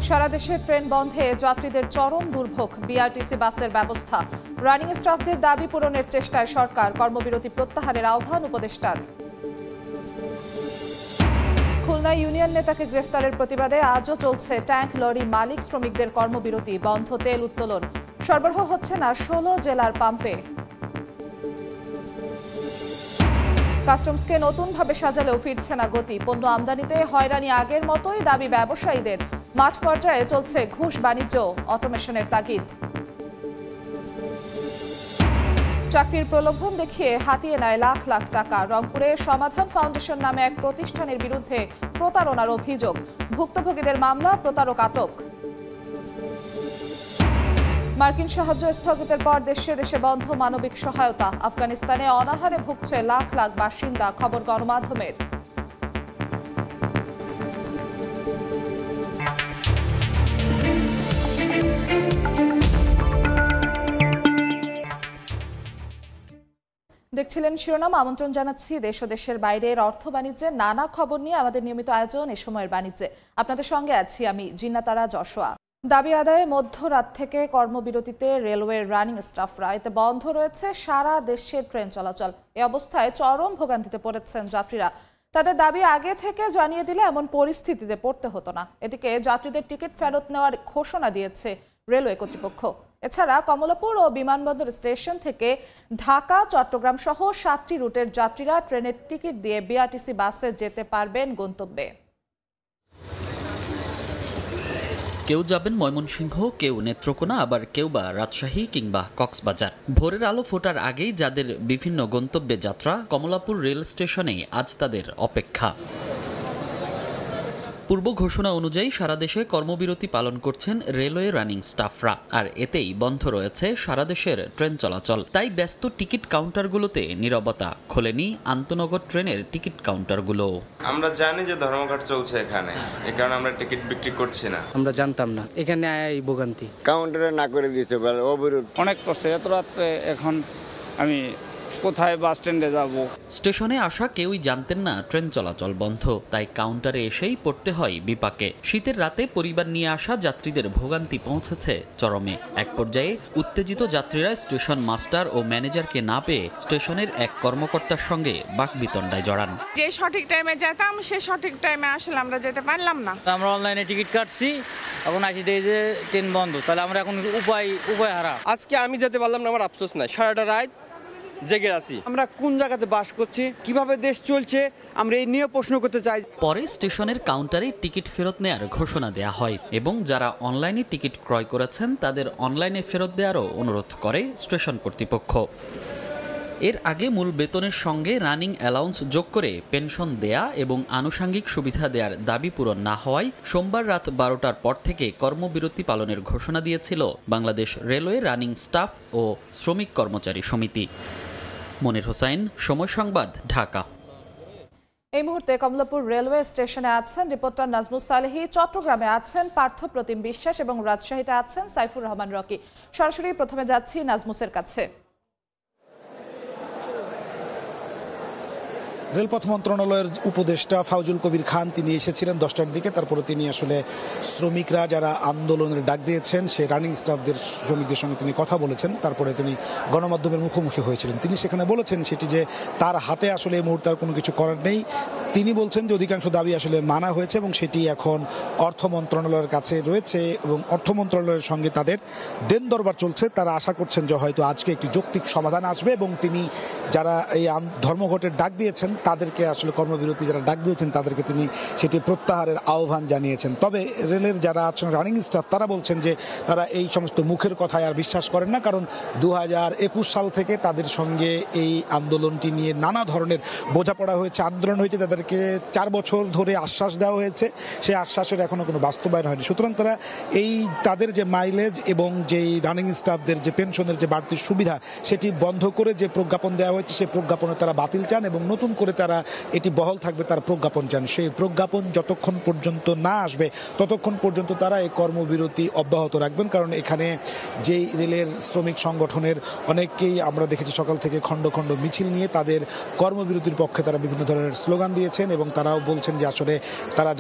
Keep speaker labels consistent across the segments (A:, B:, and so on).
A: সারা দেশে ট্রেন বন্ধে যাত্রীদের চরম দুর্ভোগ। বিআরটিসি বাসের ব্যবস্থা, রানিং স্টাফদের দাবি পূরণের চেষ্টায় সরকার, কর্মবিরতি প্রত্যাহারের আহ্বান উপদেষ্টার। খুলনায় ইউনিয়ন নেতাকে গ্রেফতারের প্রতিবাদে আজও চলছে ট্যাঙ্ক লরি মালিক শ্রমিকদের কর্মবিরতি। বন্ধ তেল উত্তোলন, সরবরাহ হচ্ছে না 16 জেলার পাম্পে। কাস্টমসকে নতুনভাবে সাজালেও ফিরছে না গতি। পণ্য আমদানিতে হয়রানি আগের মতোই, দাবি ব্যবসায়ীদের। মাঠ পর্যায়ে চলছে ঘুষ বাণিজ্য, অটোমেশনের তাগিদ। চাকরির প্রলোভন দেখিয়ে হাতিয়ে নেয় লাখ লাখ টাকা। রংপুরে সমাধান ফাউন্ডেশন নামে এক প্রতিষ্ঠানের বিরুদ্ধে প্রতারণার অভিযোগ। ভুক্তভোগীদের মামলা, প্রতারক আটক। মার্কিন সাহায্য স্থগিতের পর দেশে দেশে বন্ধ মানবিক সহায়তা। আফগানিস্তানে অনাহারে ভুগছে লাখ লাখ বাসিন্দা, খবর গণমাধ্যমের। দেখছিলেন শিরোনাম। আমন্ত্রণ জানাচ্ছি দেশ ও দেশের বাইরের অর্থ বাণিজ্যের নানা খবর নিয়ে আমাদের নিয়মিত আয়োজন এ সময়ের বাণিজ্যে। আপনাদের সঙ্গে আছি আমি জিন্নাতারা যশোয়া। দাবি আদায়ে মধ্যরাত থেকে কর্মবিরতিতে রেলওয়ের রানিং স্টাফরা। এতে বন্ধ রয়েছে সারা দেশে ট্রেন চলাচল। এ অবস্থায় চরম ভোগান্তিতে পড়েছেন যাত্রীরা। তাদের দাবি আগে থেকে জানিয়ে দিলে এমন পরিস্থিতিতে পড়তে হতো না। এদিকে যাত্রীদের টিকিট ফেরত নেওয়ার ঘোষণা দিয়েছে রেলওয়ে কর্তৃপক্ষ। এছাড়া কমলাপুর ও বিমানবন্দর স্টেশন থেকে ঢাকা, চট্টগ্রাম সহ 7টি রুটের যাত্রীরা ট্রেনের টিকিট দিয়ে বিআরটিসি বাসে যেতে পারবেন গন্তব্যে।
B: কেউ যাবেন ময়মনসিংহ, কেউ নেত্রকোনা, আবার কেউ বা রাজশাহী কিংবা কক্সবাজার। ভোরের আলো ফোটার আগেই যাদের বিভিন্ন গন্তব্যে যাত্রা, কমলাপুর রেল স্টেশনে আজ তাদের অপেক্ষা। পূর্ব ঘোষণা অনুযায়ী সারা দেশে কর্মবিরতি পালন করছেন রেলওয়ে রানিং স্টাফরা, আর এতেই বন্ধ রয়েছে সারা দেশের ট্রেন চলাচল। তাই ব্যস্ত টিকিট কাউন্টারগুলোতে নীরবতা। খোলেনি আন্তনগর ট্রেনের টিকিট কাউন্টারগুলো।
C: আমরা জানি যে ধর্মঘট চলছে এখানে, এই কারণে আমরা টিকিট বিক্রি করছি না।
D: আমরা জানতাম না এখানে এই ভোগান্তি।
E: কাউন্টারে না করে দিয়েছে, অবরোধ।
F: অনেক কষ্ট। এত রাত্রে এখন আমি কোথায় বাস স্ট্যান্ডে যাব?
B: স্টেশনে আসা কেউই জানতেন না ট্রেন চলাচল বন্ধ, তাই কাউন্টারে এসেই পড়তে হয় বিপাকে। শীতের রাতে পরিবার নিয়ে আসা যাত্রীদের ভোগান্তি পৌঁছেছে চরমে। এক পর্যায়ে উত্তেজিত যাত্রীরা স্টেশন মাস্টার ও ম্যানেজারকে না পেয়ে স্টেশনের এক কর্মকর্তার সঙ্গে বাকবিতণ্ডায় জড়ান।
G: যে সঠিক টাইমে যেতাম সে সঠিক টাইমে আসলে আমরা যেতে পারলাম না।
D: আমরা অনলাইনে টিকিট কাটছি, এখন আসি দেখি যে ট্রেন বন্ধ। তাহলে আমরা এখন উপায় হারা।
H: আজকে আমি যেতে পারলাম না, আমার আফসোস নাই। সারাটা রাত জেগে আছি। আমরা কোন জায়গাতে বাস করছি, কিভাবে দেশ চলছে, আমরা এই নিয়ে প্রশ্ন করতে চাই।
B: পরে স্টেশনের কাউন্টারে টিকিট ফেরত নেয়ার ঘোষণা দেয়া হয় এবং যারা অনলাইনে টিকিট ক্রয় করেছেন তাদের অনলাইনে ফেরত দেওয়ারও অনুরোধ করে স্টেশন কর্তৃপক্ষ। এর আগে মূল বেতনের সঙ্গে রানিং অ্যালাউন্স যোগ করে পেনশন দেয়া এবং আনুষঙ্গিক সুবিধা দেওয়ার দাবি পূরণ না হওয়ায় সোমবার রাত 12টার পর থেকে কর্মবিরতি পালনের ঘোষণা দিয়েছিল বাংলাদেশ রেলওয়ে রানিং স্টাফ ও শ্রমিক কর্মচারী সমিতি। মনির হোসাইন, সময় সংবাদ, ঢাকা।
A: এই মুহূর্তে কমলাপুর রেলওয়ে স্টেশনে আছেন রিপোর্টার নাজমুস সালেহী, চট্টগ্রামে আছেন পার্থ প্রতিম বিশ্বাস এবং রাজশাহীতে আছেন সাইফুর রহমান রকি। সরাসরি প্রথমে যাচ্ছি নাজমুসের কাছে।
I: রেলপথ মন্ত্রণালয়ের উপদেষ্টা ফাউজুল কবির খান তিনি এসেছিলেন 10টার দিকে। তারপরে তিনি আসলে শ্রমিকরা যারা আন্দোলনের ডাক দিয়েছেন সেই রানিং স্টাফদের শ্রমিকদের সঙ্গে তিনি কথা বলেছেন। তারপরে তিনি গণমাধ্যমের মুখোমুখি হয়েছিলেন। তিনি সেখানে বলেছেন সেটি যে তার হাতে আসলে এই মুহূর্তে আর কোনো কিছু করার নেই। তিনি বলছেন যে অধিকাংশ দাবি আসলে মানা হয়েছে এবং সেটি এখন অর্থ মন্ত্রণালয়ের কাছে রয়েছে এবং অর্থ মন্ত্রণালয়ের সঙ্গে তাদের দেন দরবার চলছে। তারা আশা করছেন যে হয়তো আজকে একটি যৌক্তিক সমাধান আসবে এবং তিনি যারা এই ধর্মঘটের ডাক দিয়েছেন তাদেরকে আসলে কর্মবিরতি যারা ডাক দিয়েছেন তাদেরকে তিনি সেটি প্রত্যাহারের আহ্বান জানিয়েছেন। তবে রেলের যারা আছেন রানিং স্টাফ তারা বলছেন যে তারা এই সমস্ত মুখের কথায় আর বিশ্বাস করেন না, কারণ 2021 সাল থেকে তাদের সঙ্গে এই আন্দোলনটি নিয়ে নানা ধরনের বোঝাপড়া হয়েছে, আন্দোলন হয়েছে। তাদেরকে 4 বছর ধরে আশ্বাস দেওয়া হয়েছে, সেই আশ্বাসের এখনো কোনো বাস্তবায়ন হয়নি। সুতরাং তারা এই তাদের যে মাইলেজ এবং যেই রানিং স্টাফদের যে পেনশনের যে বাড়তি সুবিধা সেটি বন্ধ করে যে প্রজ্ঞাপন দেওয়া হয়েছে সেই প্রজ্ঞাপনে তারা বাতিল চান এবং নতুন করে তারা এটি বহাল থাকবে তার প্রজ্ঞাপন চান। সেই প্রজ্ঞাপন যতক্ষণ পর্যন্ত না আসবে ততক্ষণ পর্যন্ত তারা এই কর্মবিরতি অব্যাহত রাখবেন। কারণ এখানে যেই রেলের শ্রমিক সংগঠনের অনেককেই আমরা দেখেছি সকাল থেকে খণ্ড খণ্ড মিছিল নিয়ে তাদের কর্মবিরতির পক্ষে তারা বিভিন্ন ধরনের স্লোগান দিয়েছেন এবং তারাও বলছেন যে আসলে তারা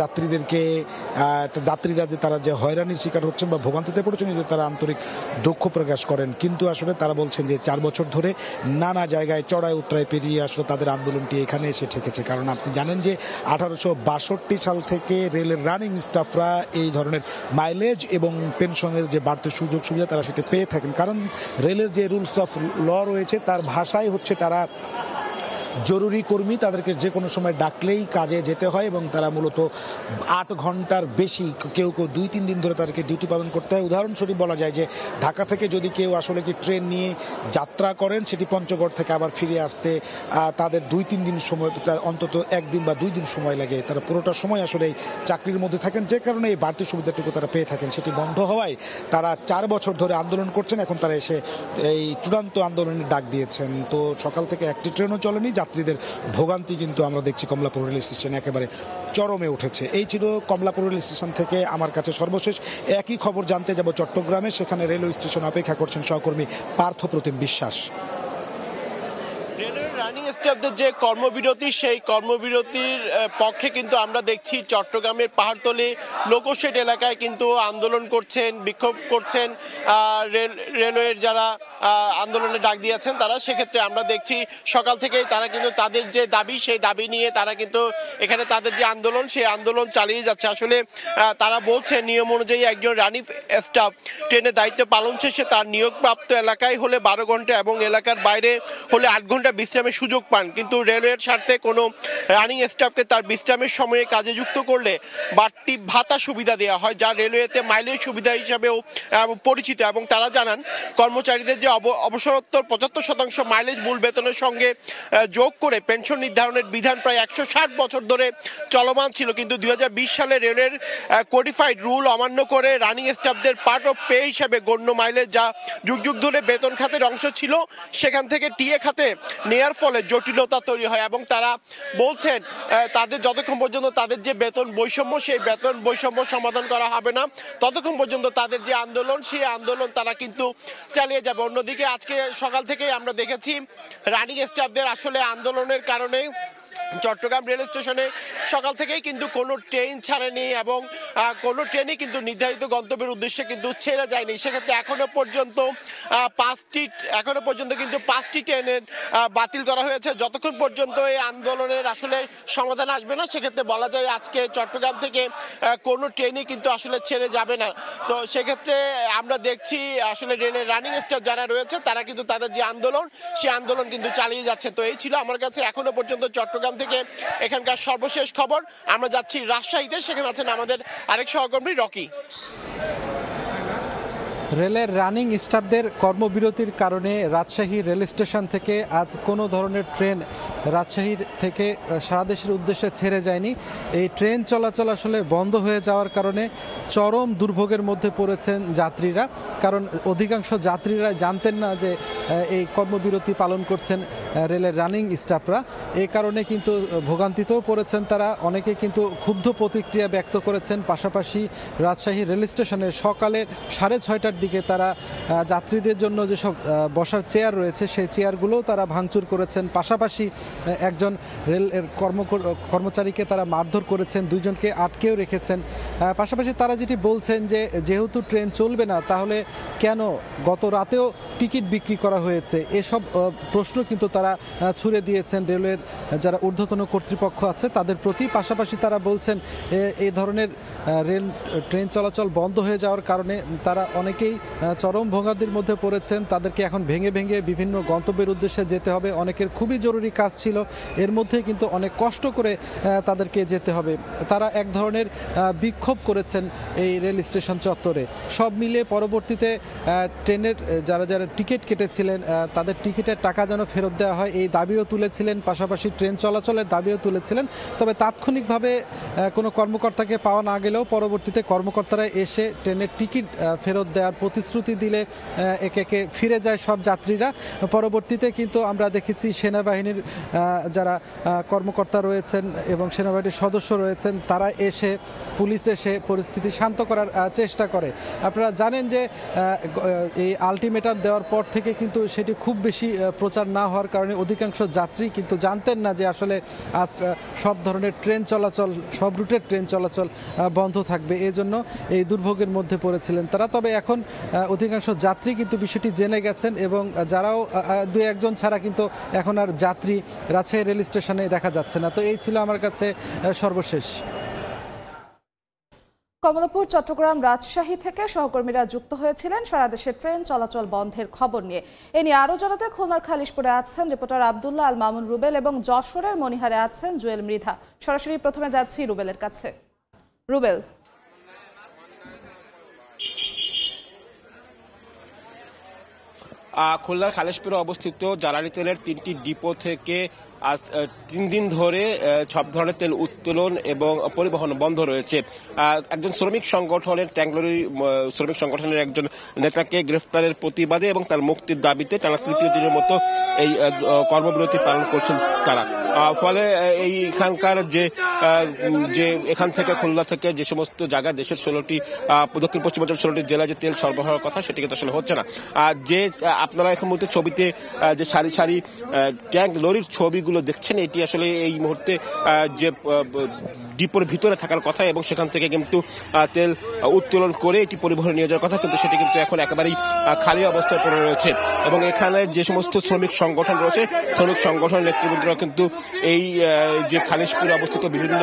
I: যাত্রীরা যে তারা যে হয়রানির শিকার হচ্ছেন বা ভোগান্তিতে পড়েছেন তারা আন্তরিক দুঃখ প্রকাশ করেন। কিন্তু আসলে তারা বলছেন যে 4 বছর ধরে নানা জায়গায় চড়াই উতরাই পেরিয়ে আসলে তাদের আন্দোলনটি এখানে এসে ঠেকেছে। কারণ আপনি জানেন যে 1862 সাল থেকে রেলের রানিং স্টাফরা এই ধরনের মাইলেজ এবং পেনশনের যে বাড়তি সুযোগ সুবিধা তারা সেটা পেয়ে থাকেন। কারণ রেলের যে রুলস অফ ল রয়েছে তার ভাষাই হচ্ছে তারা জরুরি কর্মী, তাদেরকে যে কোনো সময় ডাকলেই কাজে যেতে হয় এবং তারা মূলত 8 ঘন্টার বেশি কেউ 2-3 দিন ধরে তাদেরকে ডিউটি পালন করতে হয়। উদাহরণস্বরূপ বলা যায় যে ঢাকা থেকে যদি কেউ আসলে কি ট্রেন নিয়ে যাত্রা করেন সেটি পঞ্চগড় থেকে আবার ফিরে আসতে তাদের 2-3 দিন সময়, অন্তত 1 দিন বা 2 দিন সময় লাগে। তারা পুরোটা সময় আসলে এই চাকরির মধ্যে থাকেন, যে কারণে এই বাড়তি সুবিধাটুকু তারা পেয়ে থাকেন। সেটি বন্ধ হওয়ায় তারা 4 বছর ধরে আন্দোলন করছেন। এখন তারা এসে এই চূড়ান্ত আন্দোলনের ডাক দিয়েছেন। তো সকাল থেকে একটি ট্রেনও চলেনি। যাত্রীদের ভোগান্তি কিন্তু আমরা দেখছি কমলাপুর রেল স্টেশনে একেবারে চরমে উঠেছে। এই ছিল কমলাপুর রেল স্টেশন থেকে আমার কাছে সর্বশেষ। একই খবর জানতে যাব চট্টগ্রামে, সেখানে রেলওয়ে স্টেশন অপেক্ষা করছেন সহকর্মী পার্থ প্রতিম বিশ্বাস।
J: রেলের রানিং স্টাফদের যে কর্মবিরতি, সেই কর্মবিরতির পক্ষে কিন্তু আমরা দেখছি চট্টগ্রামের পাহাড়তলী লোকোশেড এলাকায় কিন্তু আন্দোলন করছেন, বিক্ষোভ করছেন রেলওয়ের যারা আন্দোলনে ডাক দিয়েছেন তারা। সেক্ষেত্রে আমরা দেখছি সকাল থেকেই তারা কিন্তু তাদের যে দাবি, সেই দাবি নিয়ে তারা কিন্তু এখানে তাদের যে আন্দোলন, সেই আন্দোলন চালিয়ে যাচ্ছে। আসলে তারা বলছে নিয়ম অনুযায়ী একজন রানিং স্টাফ ট্রেনের দায়িত্ব পালন শেষে তার নিয়োগপ্রাপ্ত এলাকায় হলে 12 ঘন্টা এবং এলাকার বাইরে হলে 8 ঘন্টা বিশ্রামের সুযোগ পান। কিন্তু রেলওয়ের স্বার্থে কোনো রানিং স্টাফকে তার বিশ্রামের সময়ে কাজে যুক্ত করলে বাড়তি ভাতা সুবিধা দেওয়া হয়, যা রেলওয়েতে মাইলেজ সুবিধা হিসাবেও পরিচিত। এবং তারা জানান কর্মচারীদের যে অবসরোত্তর 75% মাইলেজ মূল বেতনের সঙ্গে যোগ করে পেনশন নির্ধারণের বিধান প্রায় 160 বছর ধরে চলমান ছিল। কিন্তু 2020 সালে রেলের কোডিফাইড রুল অমান্য করে রানিং স্টাফদের পার্ট অফ পে হিসাবে গণ্য মাইলেজ, যা যুগ যুগ ধরে বেতন খাতের অংশ ছিল, সেখান থেকে টিএ খাতে নেয়ার ফলে জটিলতা তৈরি হয়। এবং তারা বলছেন তাদের যতক্ষণ পর্যন্ত তাদের যে বেতন বৈষম্য, সেই বেতন বৈষম্য সমাধান করা হবে না, ততক্ষণ পর্যন্ত তাদের যে আন্দোলন, সেই আন্দোলন তারা কিন্তু চালিয়ে যাবে। অন্যদিকে আজকে সকাল থেকেই আমরা দেখেছি রানিং স্টাফদের আসলে আন্দোলনের কারণে চট্টগ্রাম রেল স্টেশনে সকাল থেকেই কিন্তু কোনো ট্রেন ছাড়েনি এবং কোনো ট্রেনই কিন্তু নির্ধারিত গন্তব্যের উদ্দেশ্যে কিন্তু ছেড়ে যায়নি। সেক্ষেত্রে এখনো পর্যন্ত 5টি ট্রেনের বাতিল করা হয়েছে। যতক্ষণ পর্যন্ত এই আন্দোলনের আসলে সমাধান আসবে না, সেক্ষেত্রে বলা যায় আজকে চট্টগ্রাম থেকে কোনো ট্রেনই কিন্তু আসলে ছেড়ে যাবে না। তো সেক্ষেত্রে আমরা দেখছি আসলে রেলের রানিং স্টাফ যারা রয়েছে তারা কিন্তু তাদের যে আন্দোলন, সেই আন্দোলন কিন্তু চালিয়ে যাচ্ছে। তো এই ছিল আমার কাছে এখনো পর্যন্ত চট্টগ্রাম থেকে এখানকার সর্বশেষ খবর। আমরা যাচ্ছি রাজশাহীতে, সেখানে আছেন আমাদের আরেক সহকর্মী রকি।
K: রেলের রানিং স্টাফদের কর্মবিরতির কারণে রাজশাহী রেল স্টেশন থেকে আজ কোনো ধরনের ট্রেন রাজশাহী থেকে সারা দেশের উদ্দেশ্যে ছেড়ে যায়নি। এই ট্রেন চলাচল আসলে বন্ধ হয়ে যাওয়ার কারণে চরম দুর্ভোগের মধ্যে পড়েছেন যাত্রীরা। কারণ অধিকাংশ যাত্রীরা জানতেন না যে এই কর্মবিরতি পালন করছেন রেলের রানিং স্টাফরা। এই কারণে কিন্তু ভোগান্তিতেও পড়েছেন তারা। অনেকে কিন্তু ক্ষুব্ধ প্রতিক্রিয়া ব্যক্ত করেছেন। পাশাপাশি রাজশাহী রেল স্টেশনে সকালে 6:30টার দিকে তারা যাত্রীদের জন্য যেসব বসার চেয়ার রয়েছে সেই চেয়ারগুলোও তারা ভাঙচুর করেছেন। পাশাপাশি একজন রেলের কর্মচারীকে তারা মারধর করেছেন, 2 জনকে আটকেও রেখেছেন। পাশাপাশি তারা যেটি বলছেন যে যেহেতু ট্রেন চলবে না, তাহলে কেন গত রাতেও টিকিট বিক্রি করা হয়েছে, এসব প্রশ্ন কিন্তু তারা ছুড়ে দিয়েছেন রেলের যারা ঊর্ধ্বতন কর্তৃপক্ষ আছে তাদের প্রতি। পাশাপাশি তারা বলছেন এই ধরনের ট্রেন চলাচল বন্ধ হয়ে যাওয়ার কারণে তারা অনেকেই চরম ভোগান্তির মধ্যে পড়েছেন। তাদেরকে এখন ভেঙে ভেঙে বিভিন্ন গন্তব্যের উদ্দেশ্যে যেতে হবে। অনেকের খুবই জরুরি কাজ ছিল, এর মধ্যে কিন্তু অনেক কষ্ট করে তাদেরকে যেতে হবে। তারা এক ধরনের বিক্ষোভ করেছেন এই রেল স্টেশন চত্বরে। সব মিলে পরবর্তীতে ট্রেনের যারা টিকিট কেটেছিলেন তাদের টিকিটের টাকা যেন ফেরত দেওয়া হয়, এই দাবিও তুলেছিলেন। পাশাপাশি ট্রেন চলাচলের দাবিও তুলেছিলেন। তবে তাৎক্ষণিকভাবে কোনো কর্মকর্তাকে পাওয়া না গেলেও পরবর্তীতে কর্মকর্তারা এসে ট্রেনের টিকিট ফেরত দেওয়ার দেওয়ার প্রতিশ্রুতি দিলে একে একে ফিরে যায় সব যাত্রীরা। পরবর্তীতে কিন্তু আমরা দেখেছি সেনাবাহিনীর যারা কর্মকর্তা রয়েছেন এবং সেনাবাহিনীর সদস্য রয়েছেন তারা এসে, পুলিশ এসে পরিস্থিতি শান্ত করার চেষ্টা করে। আপনারা জানেন যে এই আলটিমেটাম দেওয়ার পর থেকে কিন্তু সেটি খুব বেশি প্রচার না হওয়ার কারণে অধিকাংশ যাত্রী কিন্তু জানতেন না যে আসলে আজ সব ধরনের ট্রেন চলাচল, সব রুটের ট্রেন চলাচল বন্ধ থাকবে। এজন্য এই দুর্ভোগের মধ্যে পড়েছিলেন তারা। তবে এখন অধিকাংশ যাত্রী কিন্তু বিষয়টি জেনে গেছেন এবং যারাও দু একজন ছাড়া কিন্তু এখন আর যাত্রী রাজশাহী রেল স্টেশনে দেখা যাচ্ছে না। তো এই ছিল আমার কাছে সর্বশেষ।
A: কমলাপুর, চট্টগ্রাম, রাজশাহী থেকে সহকর্মীরা যুক্ত হয়েছিলেন সারা দেশে ট্রেন চলাচল বন্ধের খবর নিয়ে। এ নিয়ে আরও জানাতে খুলনার খালিশপুরে আছেন রিপোর্টার আব্দুল্লাহ আল মামুন রুবেল এবং যশোরের মনিহারে আছেন জুয়েল মৃধা। সরাসরি প্রথমে যাচ্ছি রুবেলের কাছে। রুবেল,
J: খুলনার খালিশপুরে অবস্থিত জ্বালানি তেলের 3টি ডিপো থেকে আজ 3 দিন ধরে সব ধরনের তেল উত্তোলন এবং পরিবহন বন্ধ রয়েছে। একজন শ্রমিক সংগঠনের, ট্যাংলরি শ্রমিক সংগঠনের একজন নেতাকে গ্রেফতারের প্রতিবাদে এবং তার মুক্তির দাবিতে টানা 3য় দিনের মতো এই কর্মবিরতি পালন করছেন তারা। ফলে এইখানকার যে এখান থেকে খুলনা থেকে যে সমস্ত জায়গায় দেশের 16টি দক্ষিণ পশ্চিমাঞ্চল 16টি জেলায় যে তেল সরবরাহের কথা সেটি কিন্তু আসলে হচ্ছে না। যে আপনারা এখন মুহূর্তে ছবিতে যে সারি সারি ট্যাঙ্ক লরির ছবিগুলো দেখছেন, এটি আসলে এই মুহূর্তে যে ডিপোর ভিতরে থাকার কথা এবং সেখান থেকে কিন্তু তেল উত্তোলন করে এটি পরিবহনে নিয়ে যাওয়ার কথা, কিন্তু সেটি কিন্তু এখন একেবারেই খালি অবস্থায় পড়ে রয়েছে। এবং এখানে যে সমস্ত শ্রমিক সংগঠন রয়েছে, শ্রমিক সংগঠনের নেতৃবৃন্দরা কিন্তু এই যে খালিশপুরে অবস্থিত বিভিন্ন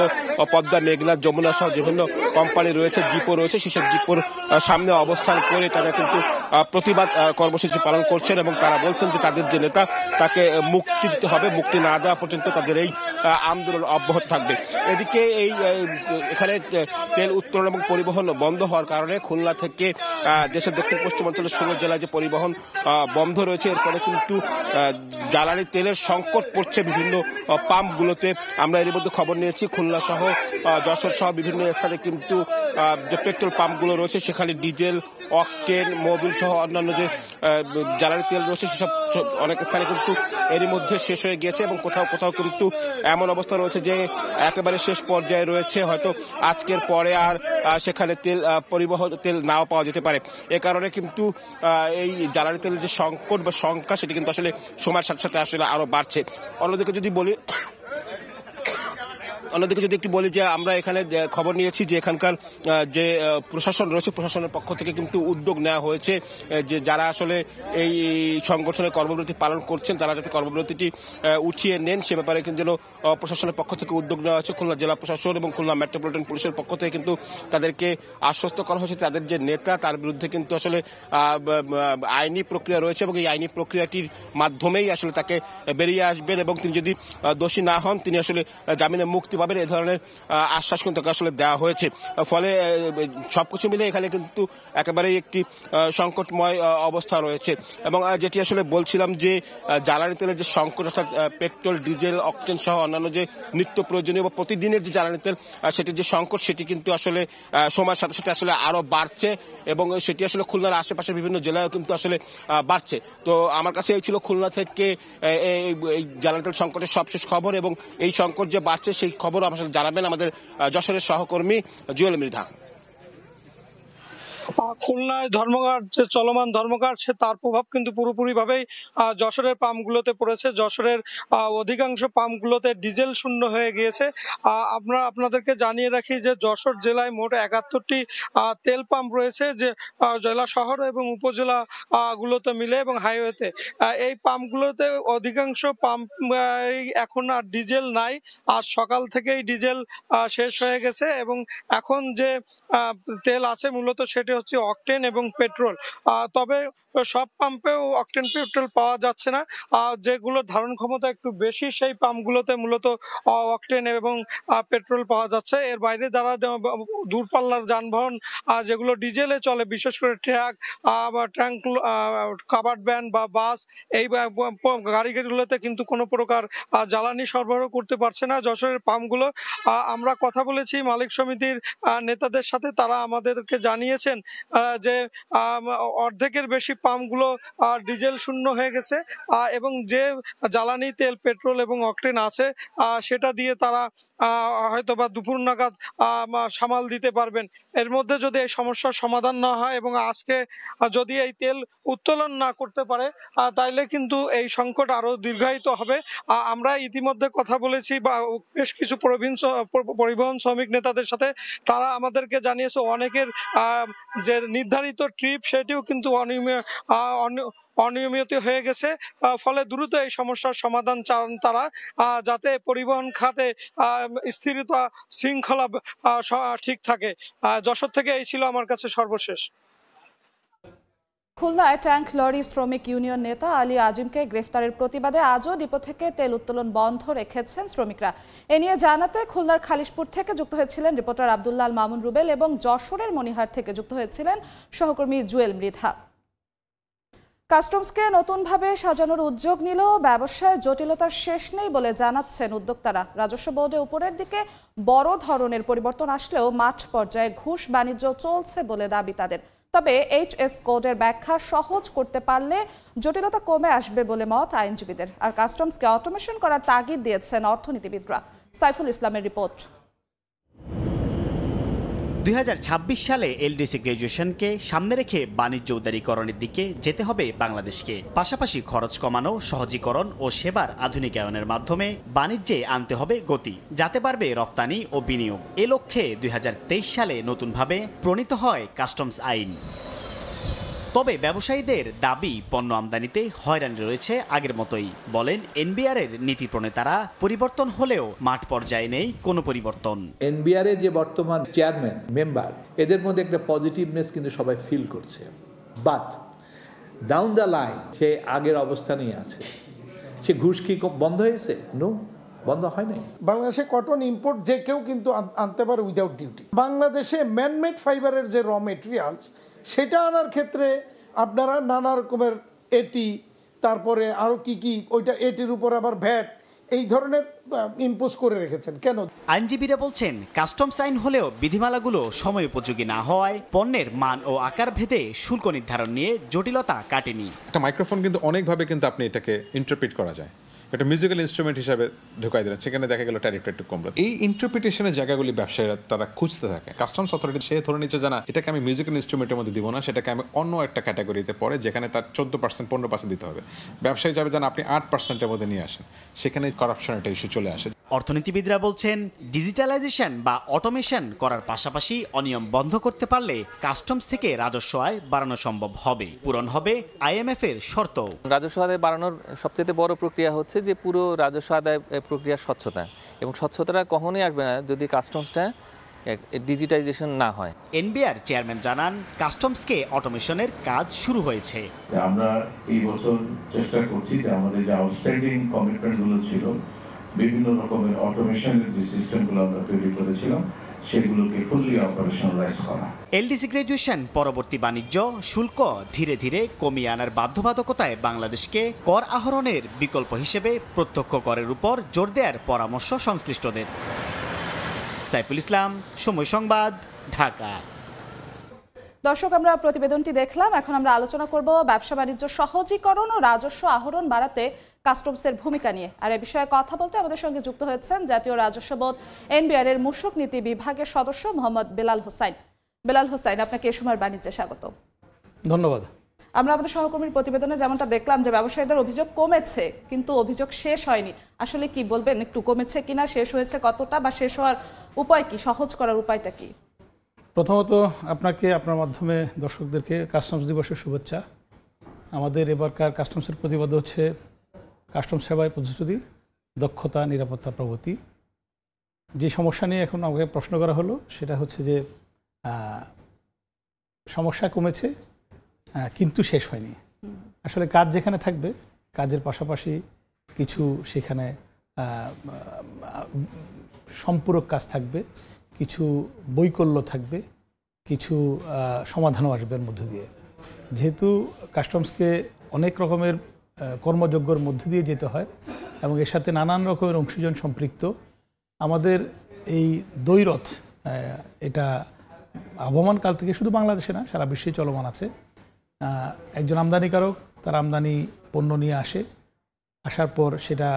J: পদ্মা, মেঘনা, যমুনা সহ বিভিন্ন কোম্পানি রয়েছে, ডিপো রয়েছে, সেসব ডিপোর সামনে অবস্থান করে তারা কিন্তু প্রতিবাদ কর্মসূচি পালন করছেন এবং তারা বলছেন যে তাদের যে নেতা তাকে মুক্তি দিতে হবে, মুক্তি না দেওয়া পর্যন্ত তাদের এই আন্দোলন অব্যাহত থাকবে। এদিকে এখানে তেল উত্তোলন এবং পরিবহন বন্ধ হওয়ার কারণে খুলনা থেকে দেশের দক্ষিণ পশ্চিমাঞ্চলের 16 জেলায় যে পরিবহন বন্ধ রয়েছে, এর ফলে কিন্তু জ্বালানি তেলের সংকট পড়ছে বিভিন্ন পাম্পগুলোতে। আমরা এর মধ্যে খবর নিয়েছি খুলনা সহ যশোর সহ বিভিন্ন স্থানে কিন্তু যে পেট্রোল পাম্পগুলো রয়েছে সেখানে ডিজেল, অকটেন, মোবিল সহ অন্যান্য যে জ্বালানি তেল রয়েছে সেসব অনেক স্থানে কিন্তু এরই মধ্যে শেষ হয়ে গিয়েছে এবং কোথাও কোথাও কিন্তু এমন অবস্থা রয়েছে যে একেবারে শেষ পর্যায়ে রয়েছে, হয়তো আজকের পরে আর সেখানে তেল নাও পাওয়া যেতে পারে। এ কারণে কিন্তু এই জ্বালানি তেলের যে সংকট বা সংখ্যা সেটি কিন্তু আসলে সময়ের সাথে সাথে আসলে আরো বাড়ছে। অন্যদিকে যদি একটু বলি যে আমরা এখানে খবর নিয়েছি যে এখানকার যে প্রশাসন রয়েছে, প্রশাসনের পক্ষ থেকে কিন্তু উদ্যোগ নেওয়া হয়েছে যে যারা আসলে এই সংগঠনের কর্মবিরতি পালন করছেন তারা যাতে কর্মবিরতিটি উঠিয়ে নেন সে ব্যাপারে কিন্তু প্রশাসনের পক্ষ থেকে উদ্যোগ নেওয়া হয়েছে। খুলনা জেলা প্রশাসন এবং খুলনা মেট্রোপলিটন পুলিশের পক্ষ থেকে কিন্তু তাদেরকে আশ্বস্ত করা হয়েছে তাদের যে নেতা তার বিরুদ্ধে কিন্তু আসলে আইনি প্রক্রিয়া রয়েছে এবং এই আইনি প্রক্রিয়াটির মাধ্যমেই আসলে তাকে বেরিয়ে আসবেন এবং তিনি যদি দোষী না হন তিনি আসলে জামিনে মুক্তি পাবেন, এ ধরনের আশ্বাস কিন্তু আসলে দেওয়া হয়েছে। ফলে সবকিছু মিলে এখানে কিন্তু একেবারেই একটি সংকটময় অবস্থা রয়েছে। এবং যেটি আসলে বলছিলাম যে জ্বালানি তেলের যে সংকট, অর্থাৎ পেট্রোল, ডিজেল, অকটেন সহ অন্যান্য যে নিত্য প্রয়োজনীয় বা প্রতিদিনের যে জ্বালানি তেল সেটির যে সংকট সেটি কিন্তু আসলে সময়ের সাথে সাথে আসলে আরো বাড়ছে এবং সেটি আসলে খুলনার আশেপাশের বিভিন্ন জেলায়ও কিন্তু আসলে বাড়ছে। তো আমার কাছে এই ছিল খুলনা থেকে এই জ্বালানি তেল সংকটের সবশেষ খবর এবং এই সংকট যে বাড়ছে সেই খবর আমাদের জানাবেন আমাদের যশোরের সহকর্মী জুয়েল মৃধা।
L: খুলনায় ধর্মঘট যে চলমান ধর্মঘট সে তার প্রভাব কিন্তু পুরোপুরিভাবেই যশোরের পাম্পগুলোতে পড়েছে। যশোরের অধিকাংশ পাম্পগুলোতে ডিজেল শূন্য হয়ে গিয়েছে। আমরা আপনাদেরকে জানিয়ে রাখি যে যশোর জেলায় মোট 71টি তেল পাম্প রয়েছে, যে জেলা শহর এবং উপজেলা গুলোতে মিলে এবং হাইওয়েতে। এই পাম্পগুলোতে অধিকাংশ পাম্প এখন আর ডিজেল নাই, আজ সকাল থেকেই ডিজেল শেষ হয়ে গেছে এবং এখন যে তেল আছে মূলত সেটি হচ্ছে অকটেন এবং পেট্রোল। তবে সব পাম্পেও অকটেন পেট্রোল পাওয়া যাচ্ছে না, যেগুলোর ধারণ ক্ষমতা একটু বেশি সেই পাম্পগুলোতে মূলত অকটেন এবং পেট্রোল পাওয়া যাচ্ছে। এর বাইরে যারা দূরপাল্লার যানবাহন যেগুলো ডিজেলে চলে, বিশেষ করে ট্রাক বা কাভার্ড ভ্যান বা বাস, এই গাড়িগুলোতে কিন্তু কোনো প্রকার জ্বালানি সরবরাহ করতে পারছে না যশোরের পাম্পগুলো। আমরা কথা বলেছি মালিক সমিতির নেতাদের সাথে, তারা আমাদেরকে জানিয়েছেন যে অর্ধেকের বেশি পাম্পগুলো ডিজেল শূন্য হয়ে গেছে এবং যে জ্বালানি তেল পেট্রোল এবং অকটেন আছে সেটা দিয়ে তারা হয়তো বা দুপুর নাগাদ সামাল দিতে পারবেন। এর মধ্যে যদি এই সমস্যার সমাধান না হয় এবং আজকে যদি এই তেল উত্তোলন না করতে পারে তাইলে কিন্তু এই সংকট আরো দীর্ঘায়িত হবে। আমরা ইতিমধ্যে কথা বলেছি বা বেশ কিছু পরিবহন শ্রমিক নেতাদের সাথে, তারা আমাদেরকে জানিয়েছে অনেকের যে নির্ধারিত ট্রিপ সেটিও কিন্তু অনিয়মিত হয়ে গেছে। ফলে দ্রুত এই সমস্যার সমাধান চান তারা, যাতে পরিবহন খাতে স্থিরতা শৃঙ্খলা ঠিক থাকে। যশোর থেকে এই ছিল আমার কাছে সর্বশেষ।
A: খুলনায় ট্যাঙ্ক লরি শ্রমিক ইউনিয়ন নেতা আলী আজিমকে গ্রেফতারের প্রতিবাদে আজও ডিপো থেকে তেল উত্তোলন বন্ধ রেখেছেন শ্রমিকরা। এ নিয়ে জানাতে খুলনার খালিশপুর থেকে যুক্ত হয়েছিলেন রিপোর্টার আব্দুল্লাহ আল মামুন রুবেল এবং যশোরের মনিহার থেকে যুক্ত হয়েছিলেন সহকর্মী জুয়েল মৃধা। কাস্টমসকে নতুনভাবে সাজানোর উদ্যোগ নিল ব্যবসায় জটিলতার শেষ নেই বলে জানাচ্ছেন উদ্যোক্তারা। রাজস্ব বোর্ডে উপরের দিকে বড় ধরনের পরিবর্তন আসলেও মাঠ পর্যায়ে ঘুষ বাণিজ্য চলছে বলে দাবি তাদের। তবে এইচএস কোডের ব্যাখ্যা সহজ করতে পারলে জটিলতা কমে আসবে বলে মত আইনজীবীদের। আর কাস্টমসকে অটোমেশন করার তাগিদ দিয়েছেন অর্থনীতিবিদরা। সাইফুল ইসলামের রিপোর্ট।
M: 2026 সালে এলডিসি গ্র্যাজুয়েশনকে সামনে রেখে বাণিজ্য উদারীকরণের দিকে যেতে হবে বাংলাদেশকে। পাশাপাশি খরচ কমানো, সহজীকরণ ও সেবার আধুনিকায়নের মাধ্যমে বাণিজ্যে আনতে হবে গতি, যাতে বাড়বে রফতানি ও বিনিয়োগ। এ লক্ষ্যে 2023 সালে নতুনভাবে প্রণীত হয় কাস্টমস আইন। তবে ব্যবসায়ীদের দাবি পণ্য আমদানিতে হয়রানি রয়েছে আগের মতোই। বলেন এনবিআর এর নীতি প্রণেতারা, পরিবর্তন হলেও মাঠ পর্যায়ে নেই কোনো পরিবর্তন।
N: এনবিআর এর যে বর্তমান চেয়ারম্যান মেম্বার, এদের মধ্যে একটা পজিটিভনেস কিন্তু সবাই ফিল করছে, বাট ডাউন দ্য লাইন সে আগের অবস্থানেই আছে। সে ঘুষ কি বন্ধ হয়েছে? নো, বন্ধ হয় নাই।
O: বাংলাদেশে কটন ইম্পোর্ট যে কেউ কিন্তু আনতে পারে উইদাউট ডিউটি। বাংলাদেশে ম্যানমেড ফাইবারের যে র মেটেরিয়ালস সেটা আনার ক্ষেত্রে আপনারা নানা রকমের এটি, তারপরে আরও কি ওইটা এটির উপর আবার ভ্যাট, এই ধরনের ইম্পোজ করে রেখেছেন কেন?
M: আইনজীবীরা বলছেন কাস্টমস আইন হলেও বিধিমালাগুলো সময় উপযোগী না হওয়ায় পণ্যের মান ও আকার ভেদে শুল্ক নির্ধারণ নিয়ে জটিলতা কাটেনি।
P: একটা মাইক্রোফোন কিন্তু অনেকভাবে কিন্তু আপনি এটাকে ইন্টারপ্রিট করা যায়। একটা মিউজিক্যাল ইনস্ট্রুমেন্ট হিসাবে ঢুকাই দিলেন, সেখানে দেখা গেল ট্যারিফটা একটু কমলো। এই ইন্টারপ্রিটেশনের জায়গাগুলি ব্যবসায়ীরা তারা খুঁজতে থাকে। কাস্টমস অথরিটি সে ধরে নিচ্ছে জানা এটাকে আমি মিউজিক্যাল ইনস্ট্রুমেন্টের মধ্যে দিব না, সেটাকে আমি অন্য একটা ক্যাটাগরিতে পড়ে যেখানে তার 14% 15% দিতে হবে। ব্যবসায়ী যাবে জানা আপনি 8%-এর মধ্যে নিয়ে আসেন, সেখানে করাপশন একটা ইস্যু চলে আসে।
M: অর্থনীতিবিদরা বলছেন ডিজিটালাইজেশন বা অটোমেশন করার পাশাপাশি অনিয়ম বন্ধ করতে পারলে কাস্টমস থেকে রাজস্ব আয় বাড়ানো সম্ভব হবে, পূরণ হবে আইএমএফ এর শর্ত।
Q: রাজস্ব আদায় বাড়ানোর সবচেয়ে বড় প্রক্রিয়া হচ্ছে যে পুরো রাজস্ব আদায় প্রক্রিয়ার স্বচ্ছতা, এবং স্বচ্ছতাটা কখনোই আসবে না যদি কাস্টমসটা ডিজিটাইজেশন না হয়।
M: এনবিআর চেয়ারম্যান জানান কাস্টমসকে অটোমেশনের কাজ শুরু হয়েছে।
R: আমরা এই বছর চেষ্টা করছি যে আমাদের যে আউটস্ট্যান্ডিং কমিটমেন্টগুলো ছিল, বিভিন্ন রকমের অটোমেশনের যে সিস্টেমগুলো আমরা তৈরি করেছিলাম সেগুলোকে ফুললি অপারেশনালাইজ করা।
M: এলডিসি গ্র্যাজুয়েশন পরবর্তী বাণিজ্য শুল্ক ধীরে ধীরে কমিয়ে আনার বাধ্যবাধকতায় বাংলাদেশকে কর আহরণের বিকল্প হিসেবে প্রত্যক্ষ করের উপর জোর দেওয়ার পরামর্শ সংশ্লিষ্টদের। সাইফুল ইসলাম, সময় সংবাদ, ঢাকা।
A: দর্শক, আমরা প্রতিবেদনটি দেখলাম। এখন আমরা আলোচনা করব ব্যবসা বাণিজ্য সহজীকরণ ও রাজস্ব আহরণ বাড়াতে কাস্টমসের ভূমিকা নিয়ে। আর এ বিষয়ে কথা বলতে আমাদের সঙ্গে যুক্ত হয়েছেন জাতীয় রাজস্ব বোর্ড এনবিআর এর মূসক নীতি বিভাগের সদস্য মোহাম্মদ বেলাল হোসাইন। বেলাল হোসাইন, আপনাকে এ সময়ের বাণিজ্যে স্বাগত।
I: ধন্যবাদ।
A: আমরা আমাদের সহকর্মীর প্রতিবেদনে যেমনটা দেখলাম যে ব্যবসায়ীদের অভিযোগ কমেছে, কিন্তু অভিযোগ শেষ হয়নি। আসলে কি বলবেন, একটু কমেছে কিনা, শেষ হয়েছে কতটা, বা শেষ হওয়ার উপায় কি, সহজ করার উপায়টা কি?
I: প্রথমত আপনাকে, আপনার মাধ্যমে দর্শকদেরকে কাস্টমস দিবসের শুভেচ্ছা। আমাদের এবারকার কাস্টমসের প্রতিবাদ হচ্ছে কাস্টমস সেবায় প্রতিশ্রুতি, দক্ষতা, নিরাপত্তা, প্রগতি। যে সমস্যা নিয়ে এখন আমাকে প্রশ্ন করা হলো সেটা হচ্ছে যে সমস্যা কমেছে কিন্তু শেষ হয়নি। আসলে কাজ যেখানে থাকবে, কাজের পাশাপাশি কিছু সেখানে সম্পূরক কাজ থাকবে, কিছু বৈকল্য থাকবে, কিছু সমাধানও আসবে এর মধ্য দিয়ে। যেহেতু কাস্টমসকে অনেক রকমের কর্মযজ্ঞর মধ্যে দিয়ে যেতে হয় এবং এর সাথে নানান রকমের অংশীজন সম্পৃক্ত, আমাদের এই দ্বৈরথ এটা আবহমান কাল থেকে শুধু বাংলাদেশে না সারা বিশ্বে চলমান আছে। একজন আমদানিকারক তার আমদানি পণ্য নিয়ে আসার পর সেটা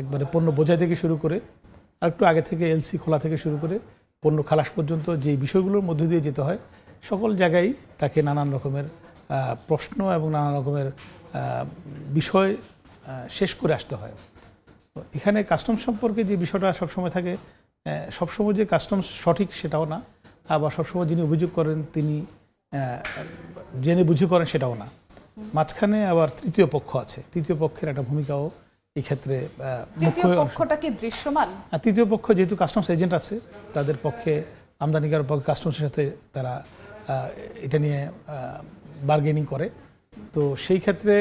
I: একবারে পণ্য বোঝাই থেকে শুরু করে আর একটু আগে থেকে এলসি খোলা থেকে শুরু করে পণ্য খালাস পর্যন্ত যে বিষয়গুলোর মধ্য দিয়ে যেতে হয় সকল জায়গায় তাকে নানান রকমের প্রশ্ন এবং নানান রকমের বিষয় শেষ করে আসতে হয়। এখানে কাস্টমস সম্পর্কে যে বিষয়টা সবসময় থাকে, সবসময় যে কাস্টমস সঠিক সেটাও না, আবার সবসময় যিনি অভিযোগ করেন তিনি জেনে বুঝে করেন সেটাও না। মাঝখানে আবার তৃতীয় পক্ষ আছে, তৃতীয় পক্ষের একটা ভূমিকাও এই ক্ষেত্রে
A: তৃতীয় পক্ষটা কি দৃশ্যমান?
I: তৃতীয় পক্ষ যেহেতু কাস্টমস এজেন্ট আছে তাদের পক্ষে আমদানিকার পক্ষে কাস্টমসের সাথে তারা এটা নিয়ে বার্গেনিং করে। তো সেই ক্ষেত্রে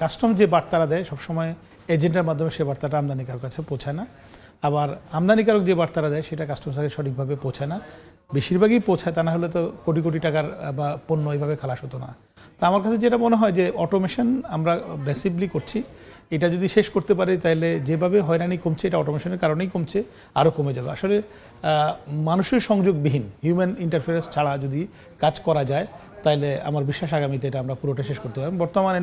I: কাস্টম যে বার্তাটা দেয় সবসময় এজেন্টের মাধ্যমে সে বার্তাটা আমদানিকারক কাছে পৌঁছায় না, আবার আমদানিকারক যে বার্তাটা দেয় সেটা কাস্টমসকে সঠিকভাবে পৌঁছায় না। বেশিরভাগই পৌঁছায়, তা না হলে তো কোটি কোটি টাকার বা পণ্য এইভাবে খালাস হতো না। তা আমার কাছে যেটা মনে হয় যে অটোমেশন আমরা বেসিকলি করছি, এটা যদি শেষ করতে পারি তাহলে যেভাবে হয়রানি কমছে এটা অটোমেশনের কারণেই কমছে, আরও কমে যাবে। আসলে মানুষের সংযোগবিহীন হিউম্যান ইন্টারফেরেন্স ছাড়া যদি কাজ করা যায় তাহলে আমার বিশ্বাস আগামীতে এটা আমরা পুরোটা শেষ করতে পারব। বর্তমান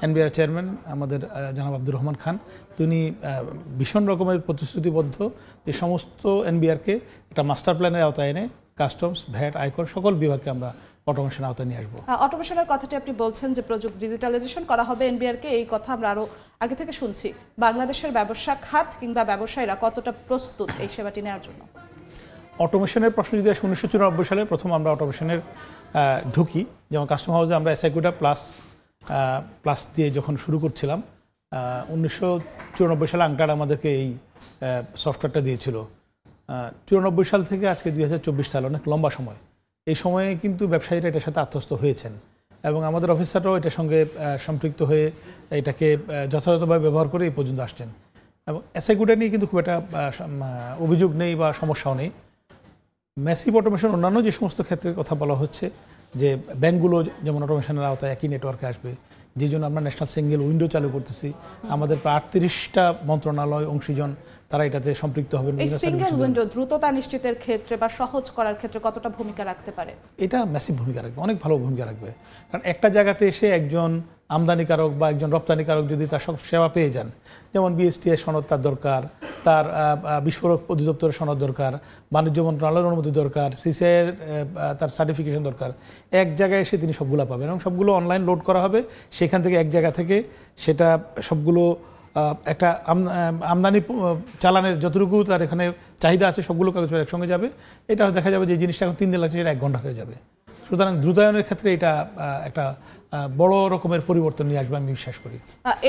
I: এনবিআর চেয়ারম্যান আমাদের জনাব আব্দুর রহমান খান, তিনি ভীষণ রকমের প্রতিশ্রুতিবদ্ধ যে সমস্ত এনবিআরকে একটা মাস্টার প্ল্যানের আওতায় এনে কাস্টমস, ভ্যাট, আয়কর সকল বিভাগকে আমরা অটোমেশন আওতায় নিয়ে আসবো।
A: অটোমেশনের কথাটি আপনি বলছেন যে প্রযুক্তি ডিজিটালাইজেশন করা হবে এনবিআরকে, এই কথা আমরা আরও আগে থেকে শুনছি। বাংলাদেশের ব্যবসা খাত কিংবা ব্যবসায়ীরা কতটা প্রস্তুত এই সেবাটি নেওয়ার জন্য?
I: অটোমেশনের প্রশ্ন যদি 1994 সালে প্রথম আমরা অটোমেশনের ঢুকি, যেমন কাস্টম হাউসে আমরা এসআইকুটা প্লাস দিয়ে যখন শুরু করছিলাম 1994 সালে আংটার আমাদেরকে এই সফটওয়্যারটা দিয়েছিল। 94 সাল থেকে আজকে 2024 সাল, অনেক লম্বা সময়। এই সময়ে কিন্তু ব্যবসায়ীরা এটার সাথে আত্মস্থ হয়েছেন এবং আমাদের অফিসাররাও এটার সঙ্গে সম্পৃক্ত হয়ে এটাকে যথাযথভাবে ব্যবহার করে এই পর্যন্ত আসছেন। এবং এসআইকুটা নিয়ে কিন্তু খুব একটা অভিযোগ নেই বা সমস্যাও নেই। ম্যাসিভ অটোমেশন অন্যান্য যে সমস্ত ক্ষেত্রের কথা বলা হচ্ছে যে ব্যাংকগুলো যেমন অটোমেশনের আওতায় একই নেটওয়ার্কে আসবে, যে জন্য আমরা ন্যাশনাল সিঙ্গেল উইন্ডো চালু করতেছি। আমাদের প্রায় 38টা মন্ত্রণালয়, অংশীজন তারা এটাতে সম্পৃক্ত হবেন।
A: এই সিঙ্গেল উইন্ডো দ্রুততা নিশ্চিতের ক্ষেত্রে বা সহজ করার ক্ষেত্রে কতটা ভূমিকা রাখতে পারে?
I: এটা ম্যাসিভ ভূমিকা রাখবে, অনেক ভালো ভূমিকা রাখবে। কারণ একটা জায়গাতে এসে একজন আমদানিকারক বা একজন রপ্তানিকারক যদি তার সব সেবা পেয়ে যান, যেমন বিএসটিআই সনদ তার দরকার, তার বিস্ফোরক অধিদপ্তরের সনদ দরকার, বাণিজ্য মন্ত্রণালয়ের অনুমতি দরকার, সিসিআইয়ের তার সার্টিফিকেশন দরকার, এক জায়গায় এসে তিনি সবগুলো পাবেন এবং সবগুলো অনলাইন লোড করা হবে। সেখান থেকে এক জায়গা থেকে সেটা সবগুলো একটা আমদানি চালানের যতটুকু তার এখানে চাহিদা আছে সবগুলো কাগজ একসঙ্গে যাবে। এটা দেখা যাবে যে জিনিসটা এখন 3 দিন লাগছে সেটা 1 ঘন্টা হয়ে যাবে। সুতরাং দ্রুতায়নের ক্ষেত্রে এটা একটা বড় রকমের পরিবর্তন নিয়ে আসবে আমি বিশ্বাস করি।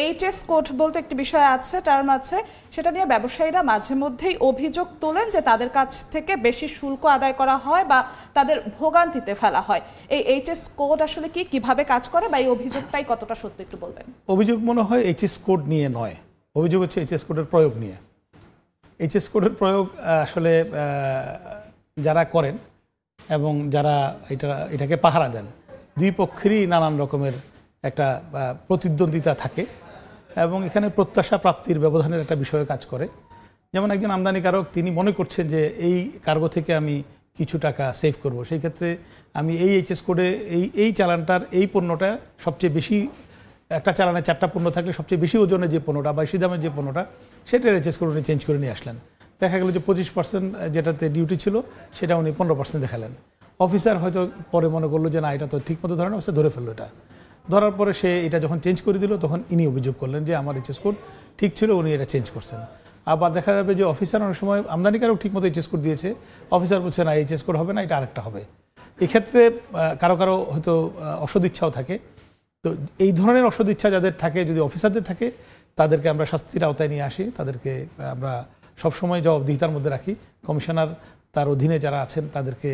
A: এইচএস কোড বলতে একটি বিষয় আছে, টার্ম আছে, সেটা নিয়ে ব্যবসায়ীরা মাঝে মধ্যেই অভিযোগ তোলেন যে তাদের কাছ থেকে বেশি শুল্ক আদায় করা হয় বা তাদের ভোগান্তিতে ফেলা হয়। এই এইচএস কোড আসলে কি, কিভাবে কাজ করে বা এই অভিযোগটাই কতটা সত্যি একটু বলবেন?
I: অভিযোগ মনে হয় এইচএস কোড নিয়ে নয়, অভিযোগ হচ্ছে এইচএস কোডের প্রয়োগ নিয়ে। এইচএস কোডের প্রয়োগ আসলে যারা করেন এবং যারা এটাকে পাহারা দেন, দুই পক্ষেরই নানান রকমের একটা প্রতিদ্বন্দ্বিতা থাকে এবং এখানে প্রত্যাশা প্রাপ্তির ব্যবধানের একটা বিষয়ে কাজ করে। যেমন একজন আমদানিকারক তিনি মনে করছেন যে এই কার্গো থেকে আমি কিছু টাকা সেভ করব, সেই ক্ষেত্রে আমি এই এইচএস কোডে এই চালানটার এই পণ্যটা সবচেয়ে বেশি, একটা চালানে 4টা পণ্য থাকলে সবচেয়ে বেশি ওজনের যে পণ্যটা বা বেশি দামের যে পণ্যটা সেটা এইচএস কোড উনি চেঞ্জ করে নিয়ে আসলেন। দেখা গেল যে 25% যেটাতে ডিউটি ছিল সেটা উনি 15% দেখালেন। অফিসার হয়তো পরে মনে করলো যে না এটা তো ঠিক মতো ধরে না, ধরে ফেললো। এটা ধরার পরে সে এটা যখন চেঞ্জ করে দিল তখন ইনি অভিযোগ করলেন যে আমার এইচএস কোড ঠিক ছিল, উনি এটা চেঞ্জ করছেন। আবার দেখা যাবে যে অফিসার অনেক সময় আমদানিকারক ঠিক মতো এইচএস কোড দিয়েছে, অফিসার বলছে না এইচএস কোড হবে না, এটা আরেকটা হবে। এক্ষেত্রে কারো কারো হয়তো অসদিচ্ছাও থাকে। তো এই ধরনের অসদিচ্ছা যাদের থাকে, যদি অফিসারদের থাকে, তাদেরকে আমরা শাস্তির আওতায় নিয়ে আসি, তাদেরকে আমরা সবসময় জবাবদিহিতার মধ্যে রাখি। কমিশনার তার অধীনে যারা আছেন তাদেরকে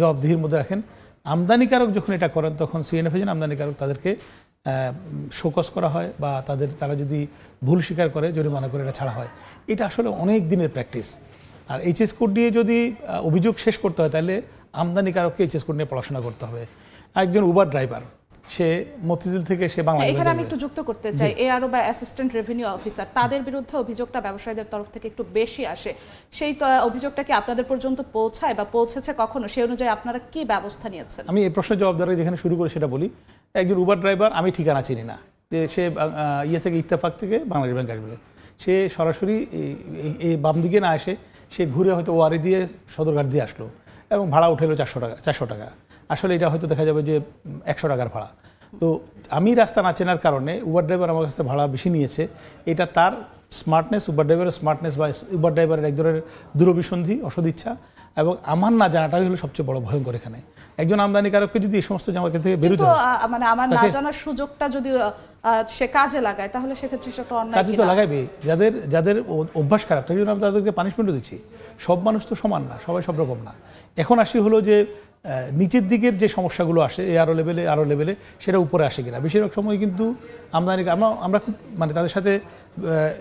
I: জবাবদিহির মধ্যে রাখেন। আমদানিকারক যখন এটা করেন তখন সিএনএফ এজেন্ট আমদানিকারক তাদেরকে শোকজ করা হয় বা তারা যদি ভুল স্বীকার করে জরিমানা করে এটা ছাড়া হয়। এটা আসলে অনেক দিনের প্র্যাকটিস। আর এইচএস কোড দিয়ে যদি অভিযোগ শেষ করতে হয় তাহলে আমদানিকারককে এইচএস কোড নিয়ে পড়াশোনা করতে হবে। একজন উবার ড্রাইভার
S: সে মতিঝিল থেকে সে বাংলা।
A: এখানে আমি একটু যুক্ত করতে চাই, এআরও বা অ্যাসিস্ট্যান্ট রেভিনিউ অফিসার, তাদের বিরুদ্ধে অভিযোগটা ব্যবসায়ীদের তরফ থেকে একটু বেশি আসে। সেই অভিযোগটা কি আপনাদের পর্যন্ত পৌঁছায় বা পৌঁছেছে কখনো? সেই অনুযায়ী আপনারা কি ব্যবস্থা নিয়েছেন?
S: আমি এই প্রশ্নের জবাব দেওয়ার যেখানে শুরু করে সেটা বলি। একজন উবার ড্রাইভার, আমি ঠিকানা চিনি না, যে সে থেকে ইত্তেফাক থেকে বাংলাদেশ ব্যাংক আসবে, সে সরাসরি এই বাম দিকে না এসে সে ঘুরে হয়তো ওয়ারি দিয়ে সদরঘাট দিয়ে আসলো এবং ভাড়া উঠেলো 400 টাকা। আসলে এটা হয়তো দেখা যাবে যে 100 টাকার ভাড়া। তো আমি রাস্তা না চেনার কারণে উবার ড্রাইভার আমার কাছে ভাড়া বেশি নিয়েছে। এটা তার স্মার্টনেস, উবার ড্রাইভারের স্মার্টনেস বা উবার ড্রাইভারের এক ধরনের দূরভিসন্ধি, অসদিচ্ছা, এবং আমার না জানাটাই হলো সবচেয়ে বড় ভয়ঙ্কর। এখানে একজন আমদানিকারককে যদি এই সমস্ত জামাকে থেকে বেরোতে হয়,
A: মানে আমার না জানার সুযোগটা যদি সে কাজে লাগায় তাহলে সেক্ষেত্রে সেটা অন্যায়।
S: কাজে তো লাগাবে। যাদের অভ্যাস খারাপ তাই জন্য আমরা তাদেরকে পানিশমেন্টও দিচ্ছি। সব মানুষ তো সমান না, সবাই সব রকম না। এখন আসি হলো যে নিচের দিকের যে সমস্যাগুলো আসে এই আরও লেভেলে সেটা উপরে আসে কিনা। বেশিরভাগ সময় কিন্তু আমরা খুব মানে তাদের সাথে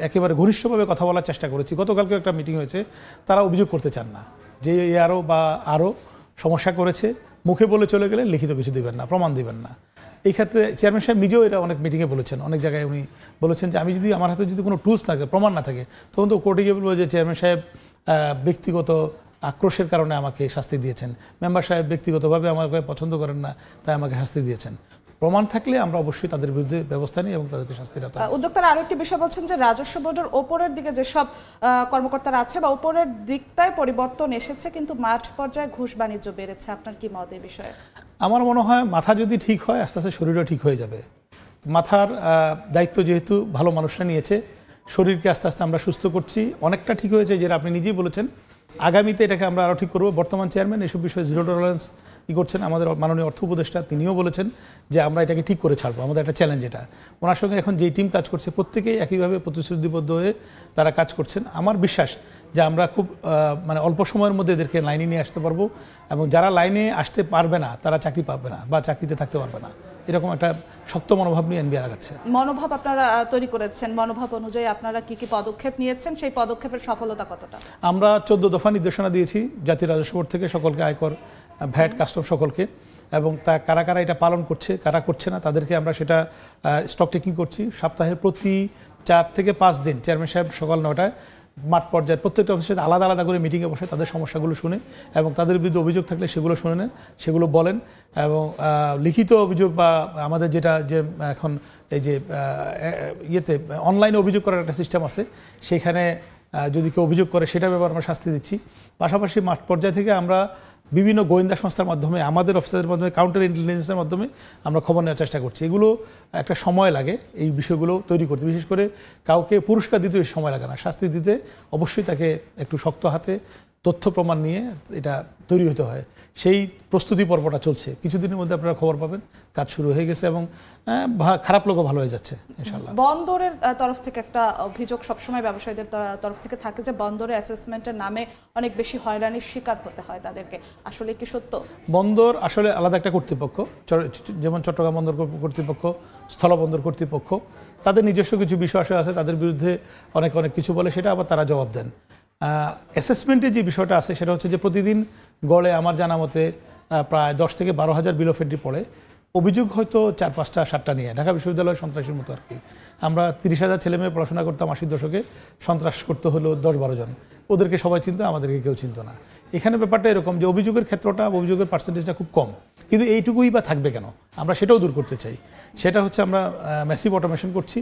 S: একেবারে ঘনিষ্ঠভাবে কথা বলার চেষ্টা করেছি। গতকালকে একটা মিটিং হয়েছে, তারা অভিযোগ করতে চান না যে আরও সমস্যা করেছে, মুখে বলে চলে গেলে লিখিত কিছু দিবেন না, প্রমাণ দিবেন না। এই ক্ষেত্রে চেয়ারম্যান সাহেব নিজেও এটা অনেক মিটিংয়ে বলেছেন, অনেক জায়গায় উনি বলেছেন যে আমি যদি আমার হাতে যদি কোনো টুলস না থাকে, প্রমাণ না থাকে, তখন তো কোর্টে গিয়ে বলবো যে চেয়ারম্যান সাহেব ব্যক্তিগত আক্রোশের কারণে আমাকে শাস্তি দিয়েছেন, মেম্বার সাহেব ব্যক্তিগতভাবে আমাকে পছন্দ করেন না তাই আমাকে শাস্তি দিয়েছেন। প্রমাণ থাকলে আমরা অবশ্যই তাদের বিরুদ্ধে ব্যবস্থা নিই এবং তাদেরকে শাস্তি দেওয়া।
A: উদ্যোক্তারা আরো একটি বিষয় বলছেন যে রাজস্ব বোর্ডের ওপরের দিকে যেসব কর্মকর্তারা আছে বা ওপরের দিকটায় পরিবর্তন এসেছে, কিন্তু মাঠ পর্যায়ে ঘুষ বাণিজ্য বেড়েছে। আপনার কি মত এই বিষয়ে?
S: আমার মনে হয় মাথা যদি ঠিক হয় আস্তে আস্তে শরীরও ঠিক হয়ে যাবে। মাথার দায়িত্ব যেহেতু ভালো মানুষরা নিয়েছে, শরীরকে আস্তে আস্তে আমরা সুস্থ করছি, অনেকটা ঠিক হয়েছে, যেটা আপনি নিজেই বলেছেন। আগামীতে এটাকে আমরা আরও ঠিক করবো। বর্তমান চেয়ারম্যান এসব বিষয়ে জিরো টলারেন্স করছেন। আমাদের মাননীয় অর্থ উপদেষ্টা তিনিও বলেছেন যে আমরা এটাকে ঠিক করে ছাড়বো, আমাদের একটা চ্যালেঞ্জ এটা। ওনার সঙ্গে এখন যেই টিম কাজ করছে প্রত্যেকেই একইভাবে প্রতিশ্রুতিবদ্ধ হয়ে তারা কাজ করছেন। আমার বিশ্বাস যে আমরা খুব মানে অল্প সময়ের মধ্যে এদেরকে লাইনে নিয়ে আসতে পারবো, এবং যারা লাইনে আসতে পারবে না তারা চাকরি পাবে না বা চাকরিতে থাকতে পারবে না, এরকম একটা শক্ত মনোভাব নিয়ে এনবিআর আগাচ্ছে।
A: মনোভাব আপনারা তৈরি করেছেন, মনোভাব অনুযায়ী আপনারা কি কি পদক্ষেপ নিয়েছেন, সেই পদক্ষেপের সফলতা কতটা?
S: আমরা 14 দফা নির্দেশনা দিয়েছি জাতীয় রাজস্ব বোর্ড থেকে সকলকে, আয়কর, ভ্যাট, কাস্টম সকলকে, এবং তা কারা কারা এটা পালন করছে, কারা করছে না তাদেরকে আমরা সেটা স্টক টেকিং করছি। সপ্তাহে প্রতি 4 থেকে 5 দিন চেয়ারম্যান সাহেব সকাল 9টায় মাঠ পর্যায়ে প্রত্যেকটা অফিসে আলাদা আলাদা করে মিটিংয়ে বসে তাদের সমস্যাগুলো শুনে এবং তাদের বিরুদ্ধে অভিযোগ থাকলে সেগুলো শুনে নেন, সেগুলো বলেন, এবং লিখিত অভিযোগ বা আমাদের যেটা যে এখন এই যে অনলাইনে অভিযোগ করার একটা সিস্টেম আছে, সেখানে যদি কেউ অভিযোগ করে সেটার ব্যাপারে আমরা শাস্তি দিচ্ছি। পাশাপাশি মাঠ পর্যায় থেকে আমরা বিভিন্ন গোয়েন্দা সংস্থার মাধ্যমে, আমাদের অফিসারের মাধ্যমে, কাউন্টার ইন্টেলিজেন্সের মাধ্যমে আমরা খবর নেওয়ার চেষ্টা করছি। এগুলো একটা সময় লাগে এই বিষয়গুলো তৈরি করতে, বিশেষ করে কাউকে পুরস্কার দিতে বেশি সময় লাগে না, শাস্তি দিতে অবশ্যই তাকে একটু শক্ত হাতে তথ্য প্রমাণ নিয়ে এটা তৈরি হতে হয়। সেই প্রস্তুতি পর্বটা চলছে, কিছুদিনের মধ্যে আপনারা খবর পাবেন কাজ শুরু হয়ে গেছে এবং খারাপ লোকও ভালো হয়ে যাচ্ছে ইনশাআল্লাহ।
A: বন্দরের তরফ থেকে একটা অভিযোগ সবসময় ব্যবসায়ীদের তরফ থেকে থাকে যে বন্দরের অ্যাসেসমেন্টের নামে অনেক বেশি হয়রানির শিকার হতে হয় তাদেরকে, আসলে কি সত্য?
S: বন্দর আসলে আলাদা একটা কর্তৃপক্ষ, যেমন চট্টগ্রাম বন্দর কর্তৃপক্ষ, স্থলবন্দর কর্তৃপক্ষ, তাদের নিজস্ব কিছু বিষয় আছে, তাদের বিরুদ্ধে অনেক কিছু বলে, সেটা আবার তারা জবাব দেন। অ্যাসেসমেন্টের যে বিষয়টা আছে সেটা হচ্ছে যে প্রতিদিন গড়ে আমার জানা মতে প্রায় 10 থেকে 12,000 বিল অফ এন্ট্রি পড়ে। অভিযোগ হয়তো 4-5টা 7টা নিয়ে, ঢাকা বিশ্ববিদ্যালয় সন্ত্রাসীর মতো আর কি। আমরা 30,000 ছেলেমেয়ে পড়াশোনা করতাম 80 দশকে, সন্ত্রাস করতে হলো 10-12 জন, ওদেরকে সবাই চিনত, আমাদেরকে কেউ চিনত না। এখানে ব্যাপারটা এরকম যে অভিযোগের ক্ষেত্রটা, অভিযোগের পার্সেন্টেজটা খুব কম, কিন্তু এইটুকুই বা থাকবে কেন, আমরা সেটাও দূর করতে চাই। সেটা হচ্ছে আমরা ম্যাসিভ অটোমেশন করছি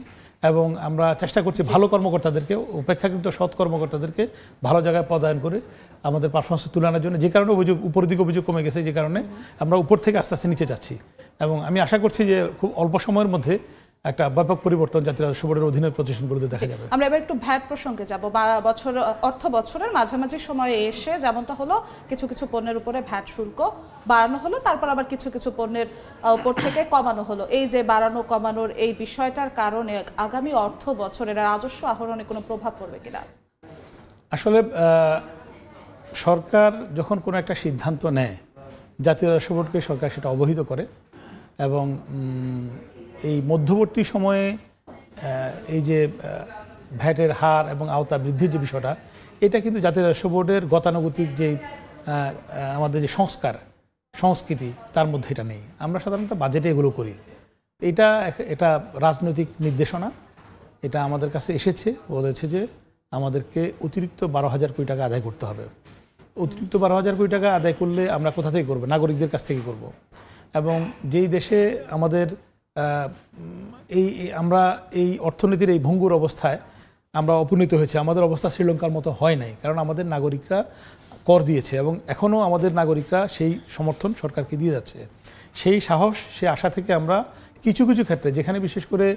S: এবং আমরা চেষ্টা করছি ভালো কর্মকর্তাদেরকে, অপেক্ষাকৃত সৎ কর্মকর্তাদেরকে ভালো জায়গায় পদায়ন করে আমাদের পারফরমেন্স তুলে আনার জন্য, যে কারণে উপর দিকে অভিযোগ কমে গেছে, যে কারণে আমরা উপর থেকে আস্তে আস্তে নিচে যাচ্ছি। এবং আমি আশা করছি যে খুব অল্প সময়ের মধ্যে একটা ব্যাপক পরিবর্তন জাতীয় রাজস্ব বোর্ডের অধীনের প্রতিষ্ঠানগুলোতে দেখা যাবে।
A: আমরা এবার একটু ভ্যাট প্রসঙ্গে যাব। অর্থ বছরের মাঝামাঝি সময়ে এসে যেমনটা হলো, কিছু কিছু পণ্যের উপরে ভ্যাট শুল্ক বাড়ানো হলো, তারপর আবার কিছু কিছু পণ্যের উপর থেকে কমানো হলো। এই যে বাড়ানো কমানোর এই বিষয়টার কারণে আগামী অর্থ বছরের রাজস্ব আহরণে কোনো প্রভাব পড়বে কিনা?
S: আসলে সরকার যখন কোনো একটা সিদ্ধান্ত নেয়, জাতীয় রাজস্ব বোর্ডকে সরকার সেটা অবহিত করে, এবং এই মধ্যবর্তী সময়ে এই যে ভ্যাটের হার এবং আওতা বৃদ্ধির যে বিষয়টা, এটা কিন্তু জাতীয় রাজস্ব বোর্ডের গতানুগতিক যে আমাদের যে সংস্কৃতি তার মধ্যে এটা নেই। আমরা সাধারণত বাজেটে এগুলো করি। এটা এটা রাজনৈতিক নির্দেশনা, এটা আমাদের কাছে এসেছে, বলেছে যে আমাদেরকে অতিরিক্ত 12,000 কোটি টাকা আদায় করতে হবে। অতিরিক্ত 12,000 কোটি টাকা আদায় করলে আমরা কোথা থেকে করব? নাগরিকদের কাছ থেকে করব। এবং যেই দেশে আমাদের আমরা এই অর্থনীতির এই ভঙ্গুর অবস্থায় আমরা উপনীত হয়েছে, আমাদের অবস্থা শ্রীলঙ্কার মতো হয় নাই, কারণ আমাদের নাগরিকরা কর দিয়েছে এবং এখনও আমাদের নাগরিকরা সেই সমর্থন সরকারকে দিয়ে যাচ্ছে। সেই সাহস, সেই আশা থেকে আমরা কিছু কিছু ক্ষেত্রে যেখানে বিশেষ করে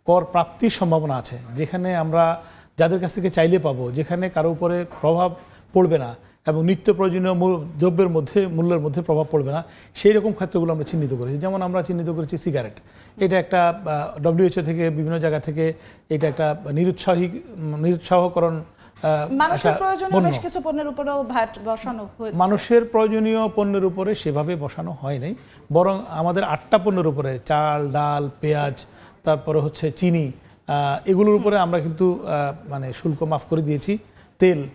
S: কর প্রাপ্তির সম্ভাবনা আছে, যেখানে আমরা যাদের কাছ থেকে চাইলে পাবো, যেখানে কারো উপরে প্রভাব পড়বে না এবং নিত্য প্রয়োজনীয় দ্রব্যের মূল্যের মধ্যে প্রভাব পড়বে না, সেই রকম ক্ষেত্রগুলো আমরা চিহ্নিত করেছি। যেমন আমরা চিহ্নিত করেছি সিগারেট। এটা একটা WHO থেকে বিভিন্ন জায়গা থেকে এটা একটা নিরুৎসাহকরণ
A: মানুষের প্রয়োজনীয় বেশ কিছু পণ্যের উপরেও ভ্যাট বসানো হয়েছে।
S: মানুষের প্রয়োজনীয় পণ্যের উপরে সেভাবে বসানো হয় নাই, বরং আমাদের 8টা পণ্যের উপরে চাল, ডাল, পেঁয়াজ, তারপরে হচ্ছে চিনি, এগুলোর উপরে আমরা কিন্তু মানে শুল্ক মাফ করে দিয়েছি।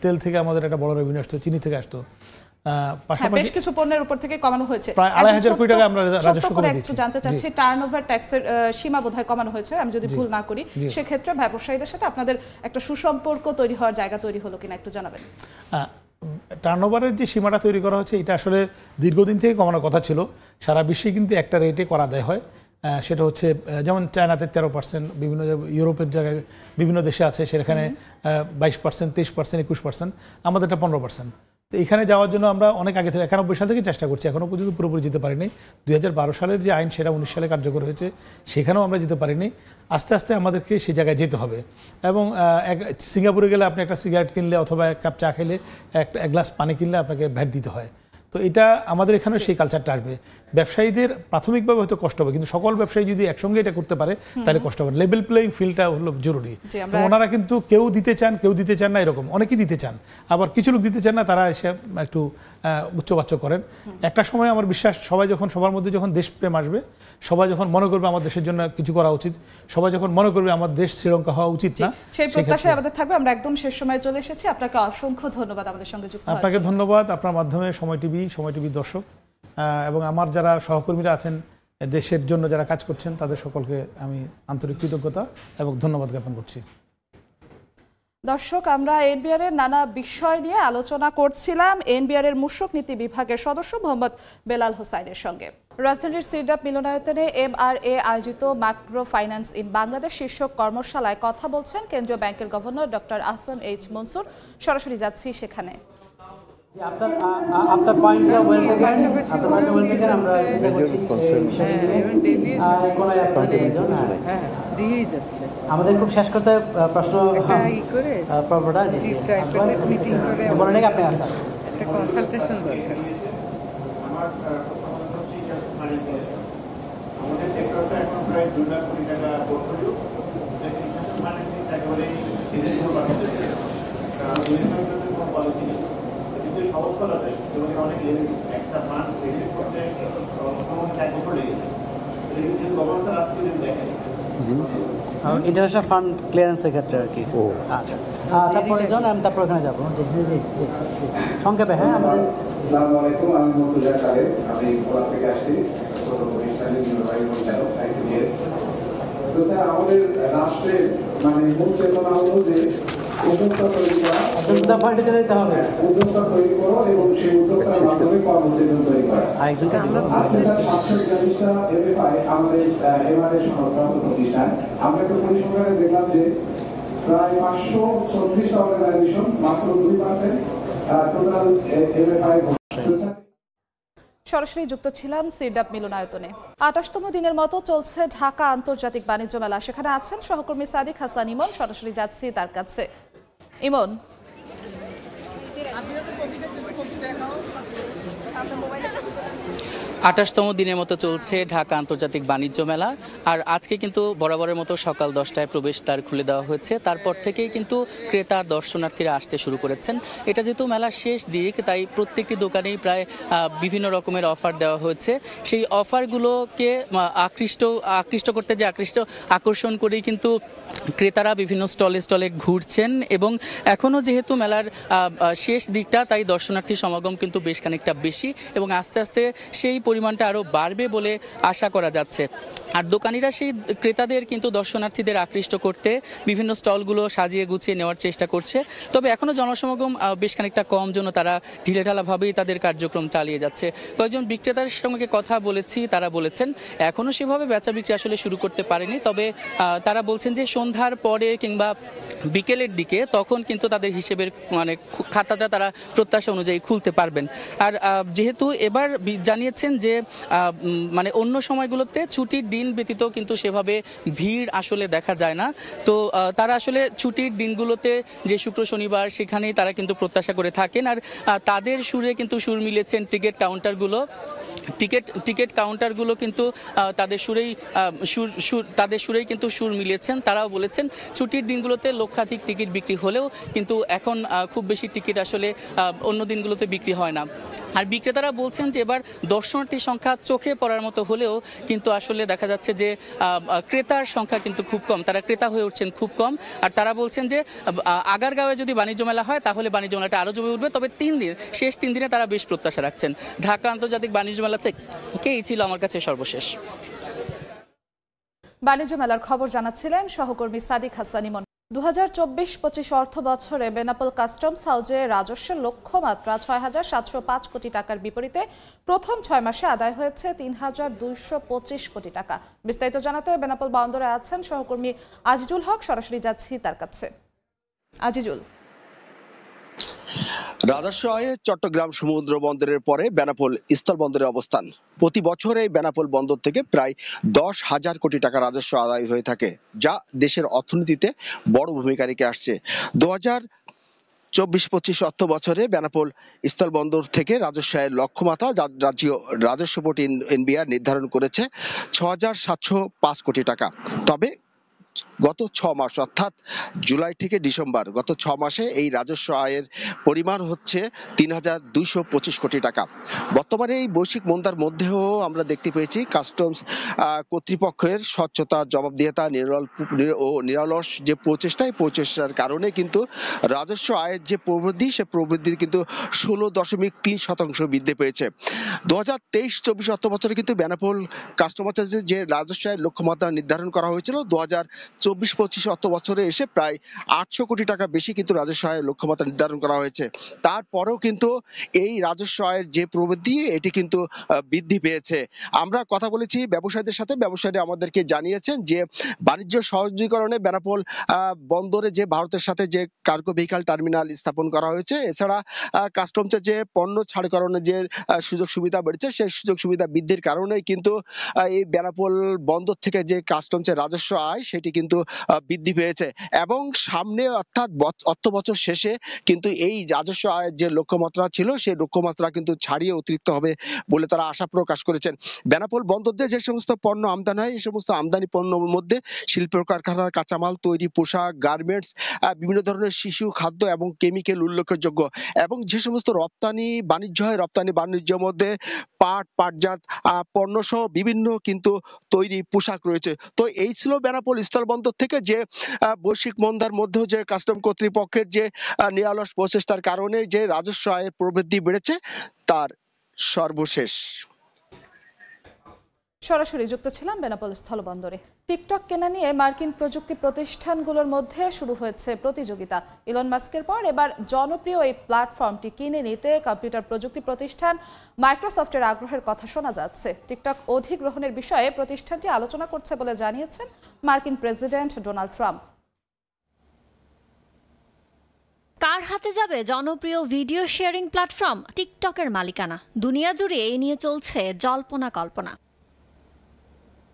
S: তেল থেকে আমাদের একটা বড় রেভিনিউ আসতো, চিনি থেকে আসতো।
A: বেশ কিছু পণ্যের উপর থেকে কমানো হয়েছে,
S: প্রায় 2,500 কোটি টাকা আমরা রাজস্ব কমে দিয়েছি।
A: একটু জানতে চাচ্ছি, টার্নওভার ট্যাক্সের সীমা বোধহয় কমানো হয়েছে, আমি যদি ভুল না করি। সেক্ষেত্রে ব্যবসায়ীদের সাথে আপনাদের একটা সুসম্পর্ক তৈরি হওয়ার জায়গা তৈরি হলো কিনা একটু জানাবেন।
S: টার্নওভারের যে সীমাটা তৈরি করা হচ্ছে, এটা আসলে দীর্ঘদিন থেকে কমানোর কথা ছিল। সারা বিশ্বে কিন্তু একটা রেটে করা দেয় হয়, সেটা হচ্ছে যেমন চায়নাতে 13%, বিভিন্ন ইউরোপের জায়গায় বিভিন্ন দেশে আছে সেখানে 22%, 23%, 21%, আমাদের এটা 15%। তো এখানে যাওয়ার জন্য আমরা অনেক আগে থেকে 91 সাল থেকে চেষ্টা করছি, এখনও পর্যন্ত পুরোপুরি যেতে পারিনি। 2012 সালের যে আইন, সেটা 19 সালে কার্যকর হয়েছে, সেখানেও আমরা যেতে পারিনি। আস্তে আস্তে আমাদেরকে সেই জায়গায় যেতে হবে। এবং সিঙ্গাপুরে গেলে আপনি একটা সিগারেট কিনলে অথবা এক কাপ চা খেলে, এক গ্লাস পানি কিনলে আপনাকে ভ্যাট দিতে হয়। তো এটা আমাদের এখানেও সেই কালচারটা আসবে। ব্যবসায়ীদের প্রাথমিকভাবে হয়তো কষ্ট হবে, কিন্তু সকল ব্যবসায়ী যদি একসঙ্গে এটা করতে পারে তাহলে কষ্ট হবে। লেভেল প্লেইং ফিল্ডটা হলো জরুরি। ওনারা কিন্তু কেউ দিতে চান না, এরকম অনেকেই দিতে চান, আবার কিছু লোক দিতে চান না, তারা এসে একটু উচ্চবাচ্য করেন। একটা সময় আমার বিশ্বাস, সবার মধ্যে যখন দেশপ্রেম আসবে, সবাই যখন মনে করবে আমার দেশের জন্য কিছু করা উচিত, সবাই যখন মনে করবে আমার দেশ শ্রীলঙ্কা হওয়া উচিত না,
A: সেই প্রত্যাশায় আমাদের থাকবে। আমরা একদম শেষ সময় চলে এসেছি। আপনাকে অসংখ্য ধন্যবাদ আমাদের সঙ্গে যুক্ত হওয়ার জন্য।
S: আপনাকে ধন্যবাদ, আপনার মাধ্যমে সময় টিভি দর্শক এবং আমার যারা সহকর্মীরা আছেন দেশের জন্য যারা কাজ করছেন, তাদের সকলকে আমি আন্তরিক কৃতজ্ঞতা এবং ধন্যবাদ জ্ঞাপন করছি।
A: দর্শক, আমরা এনবিআর এর নানা বিষয় নিয়ে আলোচনা করছিলাম এনবিআর এর মূসক নীতি বিভাগের সদস্য মোহাম্মদ বেলাল হোসাইনের সঙ্গে। রাজধানীর সিরডাপ মিলনায়তনে MRA আয়োজিত মাইক্রো ফাইন্যান্স ইন বাংলাদেশ শীর্ষক কর্মশালায় কথা বলছেন কেন্দ্রীয় ব্যাংকের governor doctor Ahsan H Mansur. সরাসরি যাচ্ছি সেখানে।
T: আপনার পয়েন্টটা ওয়েল থেকে আমরা দিয়েই যাচ্ছে। আমাদের খুব শেষ করতে প্রশ্ন পর্বটা বলে নাকি আপনি আসেন, একটা কনসালটেশন দরকার। আমাদের সেক্টরটা এখন প্রায় 2 লাখ কোটি টাকা পোর্টফোলিও, একটা ফান্ড করতে ইন্টারন্যাশনাল ফান্ড ক্লিয়ারেন্সের ক্ষেত্রে আর কি। আচ্ছা, তারপরে তারপর ওখানে যাবো সংক্ষেপে। হ্যাঁ, আমাদের আসসালামু আলাইকুম, আমি মুর্তজা কাদের, আমি গোয়া থেকে আসছি, ছোট প্রতিষ্ঠানের নির্বাহী পরিচালক ICDS। তো স্যার, আমাদের রাষ্ট্রের মানে মূল চেতনা হলো যে উদ্যোক্তা তৈরি করা, উদ্যোক্তা তৈরি করো এবং সেই উদ্যোক্তার মাধ্যমে কর্মসংস্থান তৈরি করা। আজকে স্যার 740টা MFI আমাদের MRA সনদপ্রাপ্ত প্রতিষ্ঠান। আমরা একটু পরিসংখ্যানে দেখলাম যে প্রায় 536টা অর্গানাইজেশন, মাত্র 2% টোটাল MFI।
A: সরাসরি যুক্ত ছিলাম সিরডাপ মিলনায়তনে। 28তম দিনের মতো চলছে ঢাকা আন্তর্জাতিক বাণিজ্য মেলা। সেখানে আছেন সহকর্মী সাদিক হাসান ইমন। সরাসরি যাচ্ছি তার কাছে। ইমন,
U: 28তম দিনের মতো চলছে ঢাকা আন্তর্জাতিক বাণিজ্য মেলা। আর আজকে কিন্তু বরাবরের মতো সকাল 10টায় প্রবেশদ্বার খুলে দেওয়া হয়েছে। তারপর থেকেই কিন্তু ক্রেতা দর্শনার্থীরা আসতে শুরু করেছেন। এটা যেহেতু মেলার শেষ দিক, তাই প্রত্যেকটি দোকানেই প্রায় বিভিন্ন রকমের অফার দেওয়া হয়েছে। সেই অফারগুলোকে আকৃষ্ট করতে যে আকর্ষণ করেই কিন্তু ক্রেতারা বিভিন্ন স্টলে ঘুরছেন। এবং এখনও যেহেতু মেলার শেষ দিকটা, তাই দর্শনার্থী সমাগম কিন্তু বেশ খানিকটা বেশি এবং আস্তে আস্তে সেই পরিমাণটা আরও বাড়বে বলে আশা করা যাচ্ছে। আর দোকানিরা সেই ক্রেতাদের কিন্তু দর্শনার্থীদের আকৃষ্ট করতে বিভিন্ন স্টলগুলো সাজিয়ে গুছিয়ে নেওয়ার চেষ্টা করছে। তবে এখনও জনসমাগম বেশ খানিকটা কম জন্য তারা ঢিলেঢালাভাবেই তাদের কার্যক্রম চালিয়ে যাচ্ছে। কয়েকজন বিক্রেতার সঙ্গে কথা বলেছি, তারা বলেছেন এখনও সেভাবে বেচা বিক্রি আসলে শুরু করতে পারেনি। তবে তারা বলছেন যে সন্ধ্যার পরে কিংবা বিকেলের দিকে তখন কিন্তু তাদের হিসেবের মানে খাতাটা তারা প্রত্যাশা অনুযায়ী খুলতে পারবেন। আর যেহেতু এবার জানিয়েছেন যে মানে অন্য সময়গুলোতে ছুটির দিন ব্যতীত কিন্তু সেভাবে ভিড় আসলে দেখা যায় না, তো তারা আসলে ছুটির দিনগুলোতে যে শুক্র শনিবার সেখানেই তারা কিন্তু প্রত্যাশা করে থাকেন। আর তাদের সুরে কিন্তু সুর মিলেছেন টিকিট কাউন্টারগুলো কিন্তু তাদের সুরেই কিন্তু সুর মিলেছেন। তারাও বলেছেন ছুটির দিনগুলোতে লক্ষাধিক টিকিট বিক্রি হলেও কিন্তু এখন খুব বেশি টিকিট আসলে অন্য দিনগুলোতে বিক্রি হয় না। আর বিক্রেতারা বলছেন যে এবার দর্শনার্থীর সংখ্যা চোখে পড়ার মতো হলেও কিন্তু আসলে দেখা যাচ্ছে যে ক্রেতার সংখ্যা কিন্তু খুব কম, তারা ক্রেতা হয়ে উঠছেন খুব কম। আর তারা বলছেন যে আগারগাঁওয়ে যদি বাণিজ্য মেলা হয় তাহলে বাণিজ্য মেলাটা আরও জমে উঠবে। তবে শেষ 3 দিনে তারা বেশ প্রত্যাশা রাখছেন। ঢাকা আন্তর্জাতিক বাণিজ্য মেলা থেকে এই ছিল আমার কাছে সর্বশেষ।
A: বাণিজ্য মেলার খবর জানাচ্ছিলেন সহকর্মী সাদিক হাসান ইমন। 2024-25 অর্থ বছরে বেনাপোল কাস্টমস হাউজে রাজস্বের লক্ষ্যমাত্রা 6,705 কোটি টাকার বিপরীতে প্রথম 6 মাসে আদায় হয়েছে 3,225 কোটি টাকা। বিস্তারিত জানাতে বেনাপোল বন্দরে আছেন সহকর্মী আজিজুল হক, সরাসরি যাচ্ছি তার কাছে। আজিজুল,
C: রাজস্ব আয়ে চট্টগ্রাম সমুদ্র বন্দরের পরে বেনাপোল স্থল বন্দরের অবস্থান। প্রতি বছর এই বেনাপোল বন্দর থেকে প্রায় 10,000 কোটি টাকা রাজস্ব আদায় হয়ে থাকে, যা দেশের অর্থনীতিতে বড় ভূমিকা রেখে আসছে। 2024-25 অর্থ বছরে বেনাপোল স্থল বন্দর থেকে রাজস্ব আয়ের লক্ষ্যমাত্রা রাজ্য রাজস্ব বোর্ড এনবিআর নির্ধারণ করেছে 6,705 কোটি টাকা। তবে গত 6 মাস অর্থাৎ জুলাই থেকে ডিসেম্বর গত 6 মাসে এই রাজস্ব আয়ের পরিমাণ হচ্ছে 3,225 কোটি টাকা। বর্তমানে এই বৈশ্বিক মন্দার মধ্যেও আমরা দেখতে পেয়েছি কাস্টমস কর্তৃপক্ষের স্বচ্ছতা, জবাবদিহিতা ও নিরলস যে প্রচেষ্টার কারণে কিন্তু রাজস্ব আয়ের যে প্রবৃদ্ধি, সে প্রবৃদ্ধি কিন্তু 16.3% বৃদ্ধি পেয়েছে। 2023-24 অর্থ বছরে কিন্তু বেনাপোল কাস্টমস যে রাজস্ব আয়ের লক্ষ্যমাত্রা নির্ধারণ করা হয়েছিল 2024-25 অর্থ বছরে এসে প্রায় 800 কোটি টাকা বেশি কিন্তু রাজস্ব আয়ের লক্ষ্যমাত্রা নির্ধারণ করা হয়েছে। তারপরেও কিন্তু এই রাজস্ব আয়ের যে প্রবৃদ্ধি, এটি কিন্তু বৃদ্ধি পেয়েছে। আমরা কথা বলেছি ব্যবসায়ীদের সাথে, ব্যবসায়ীরা আমাদেরকে জানিয়েছেন যে বাণিজ্য সহজীকরণে বেনাপোল বন্দরে যে ভারতের সাথে যে কার্গো ভেহিক্যাল টার্মিনাল স্থাপন করা হয়েছে, এছাড়া কাস্টমসের যে পণ্য ছাড়করণের যে সুযোগ সুবিধা বেড়েছে, সেই সুযোগ সুবিধা বৃদ্ধির কারণেই কিন্তু এই বেনাপোল বন্দর থেকে যে কাস্টমসের রাজস্ব আয় সেটি কিন্তু বৃদ্ধি পেয়েছে। এবং সামনে অর্থাৎ অর্থ বছর শেষে কিন্তু এই রাজস্ব আয়ের যে লক্ষ্যমাত্রা ছিল, সেই লক্ষ্যমাত্রা কিন্তু ছাড়িয়ে অতিরিক্ত হবে বলে তারা আশা প্রকাশ করেছেন। বেনাপোল বন্দর দিয়ে যে সমস্ত পণ্য আমদানি হয়, এই সমস্ত আমদানি পণ্যের মধ্যে শিল্প কারখানার কাঁচামাল, তৈরি পোশাক, গার্মেন্টস, বিভিন্ন ধরনের শিশু খাদ্য এবং কেমিক্যাল উল্লেখযোগ্য। এবং যে সমস্ত রপ্তানি বাণিজ্য হয়, রপ্তানি বাণিজ্যের মধ্যে পাটজাত পণ্য সহ বিভিন্ন কিন্তু তৈরি পোশাক রয়েছে। তো এই ছিল বেনাপোল স্থল বন্দর থেকে যে বৈশ্বিক মন্দার মধ্যেও যে কাস্টম কর্তৃপক্ষের যে নিরলস প্রচেষ্টার কারণে যে রাজস্ব আয়ের প্রবৃদ্ধি বেড়েছে, তার সর্বশেষ।
A: সরাসরি যুক্ত ছিলাম বেনাপোল স্থলবন্দরে। টিকটক কেনা নিয়ে মার্কিন প্রযুক্তি প্রতিষ্ঠানগুলোর মধ্যে শুরু হয়েছে প্রতিযোগিতা। ইলন মাস্কের পর এবার জনপ্রিয় এই প্ল্যাটফর্মটি কিনে নিতে কম্পিউটার প্রযুক্তি প্রতিষ্ঠান মাইক্রোসফটের আগ্রহের কথা শোনা যাচ্ছে। টিকটক অধিগ্রহণের বিষয়ে প্রতিষ্ঠানটি আলোচনা করছে বলে জানিয়েছেন মার্কিন প্রেসিডেন্ট ডোনাল্ড ট্রাম্প।
V: কার হাতে যাবে জনপ্রিয় ভিডিও শেয়ারিং প্ল্যাটফর্ম টিকটকের মালিকানা? দুনিয়া জুড়ে এই নিয়ে চলছে জল্পনা কল্পনা।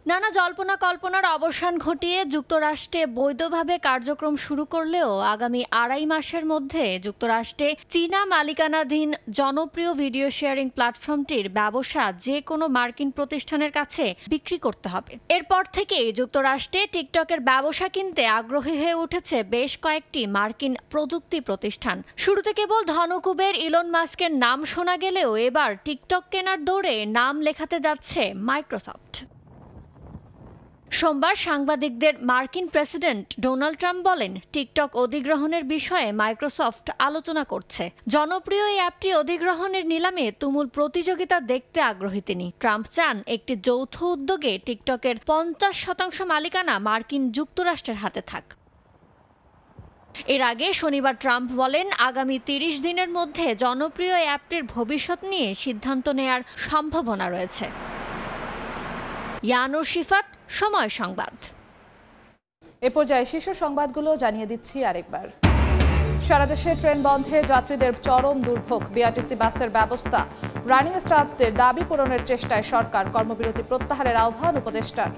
V: নানা জল্পনা কল্পনার অবসান ঘটিয়ে যুক্তরাষ্ট্রে বৈধভাবে কার্যক্রম শুরু করলেও আগামী 2.5 মাসের মধ্যে যুক্তরাষ্ট্রে চীনা মালিকানাধীন জনপ্রিয় ভিডিও শেয়ারিং প্ল্যাটফর্মটির ব্যবসা যে কোনো মার্কিন প্রতিষ্ঠানের কাছে বিক্রি করতে হবে। এরপর থেকেই যুক্তরাষ্ট্রে টিকটকের ব্যবসা কিনতে আগ্রহী হয়ে উঠেছে বেশ কয়েকটি মার্কিন প্রযুক্তি প্রতিষ্ঠান। শুরুতে কেবল ধনকুবের ইলন মাস্কের নাম শোনা গেলেও এবার টিকটক কেনার দৌড়ে নাম লেখাতে যাচ্ছে মাইক্রোসফট। সোমবার সাংবাদিকদের মার্কিন প্রেসিডেন্ট ডোনাল্ড ট্রাম্প বলেন, টিকটক অধিগ্রহণের বিষয়ে মাইক্রোসফট আলোচনা করছে। জনপ্রিয় এই অ্যাপটি অধিগ্রহণের নিলামে তুমুল প্রতিযোগিতা দেখতে আগ্রহী তিনি। ট্রাম্প চান একটি যৌথ উদ্যোগে টিকটকের 50% মালিকানা মার্কিন যুক্তরাষ্ট্রের হাতে থাক। এর আগে শনিবার ট্রাম্প বলেন, আগামী 30 দিনের মধ্যে জনপ্রিয় এই অ্যাপটির ভবিষ্যৎ নিয়ে সিদ্ধান্ত নেয়ার সম্ভাবনা রয়েছে। ইয়ানুর শিফাত, সময় সংবাদ।
A: এ পর্যায়ে শীর্ষ সংবাদগুলো জানিয়ে দিচ্ছি আরেকবার। সারা দেশে ট্রেন বন্ধে যাত্রীদের চরম দুর্ভোগ। বিআরটিসি বাসের ব্যবস্থা, রানিং স্টাফদের দাবি পূরণের চেষ্টায় সরকার। কর্মবিরতি প্রত্যাহারের আহ্বান উপদেষ্টার।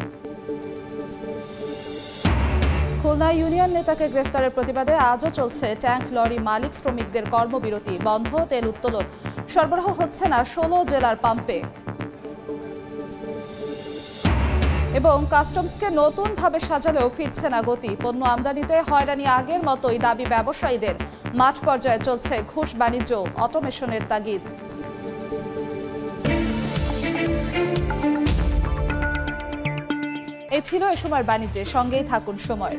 A: খুলনা ইউনিয়ন নেতাকে গ্রেফতারের প্রতিবাদে আজও চলছে ট্যাঙ্ক লরি মালিক শ্রমিকদের কর্মবিরতি। বন্ধ তেল উত্তোলন, সরবরাহ হচ্ছে না 16 জেলার পাম্পে। এবং কাস্টমসকে নতুনভাবে সাজালেও ফিরছে না গতি। পণ্য আমদানিতে হয়রানি আগের মতোই দাবি ব্যবসায়ীদের। মাঠ পর্যায়ে চলছে ঘুষ বাণিজ্য, অটোমেশনের তাগিদ। এই ছিল এ সময়ের বাণিজ্যে, সঙ্গেই থাকুন সময়।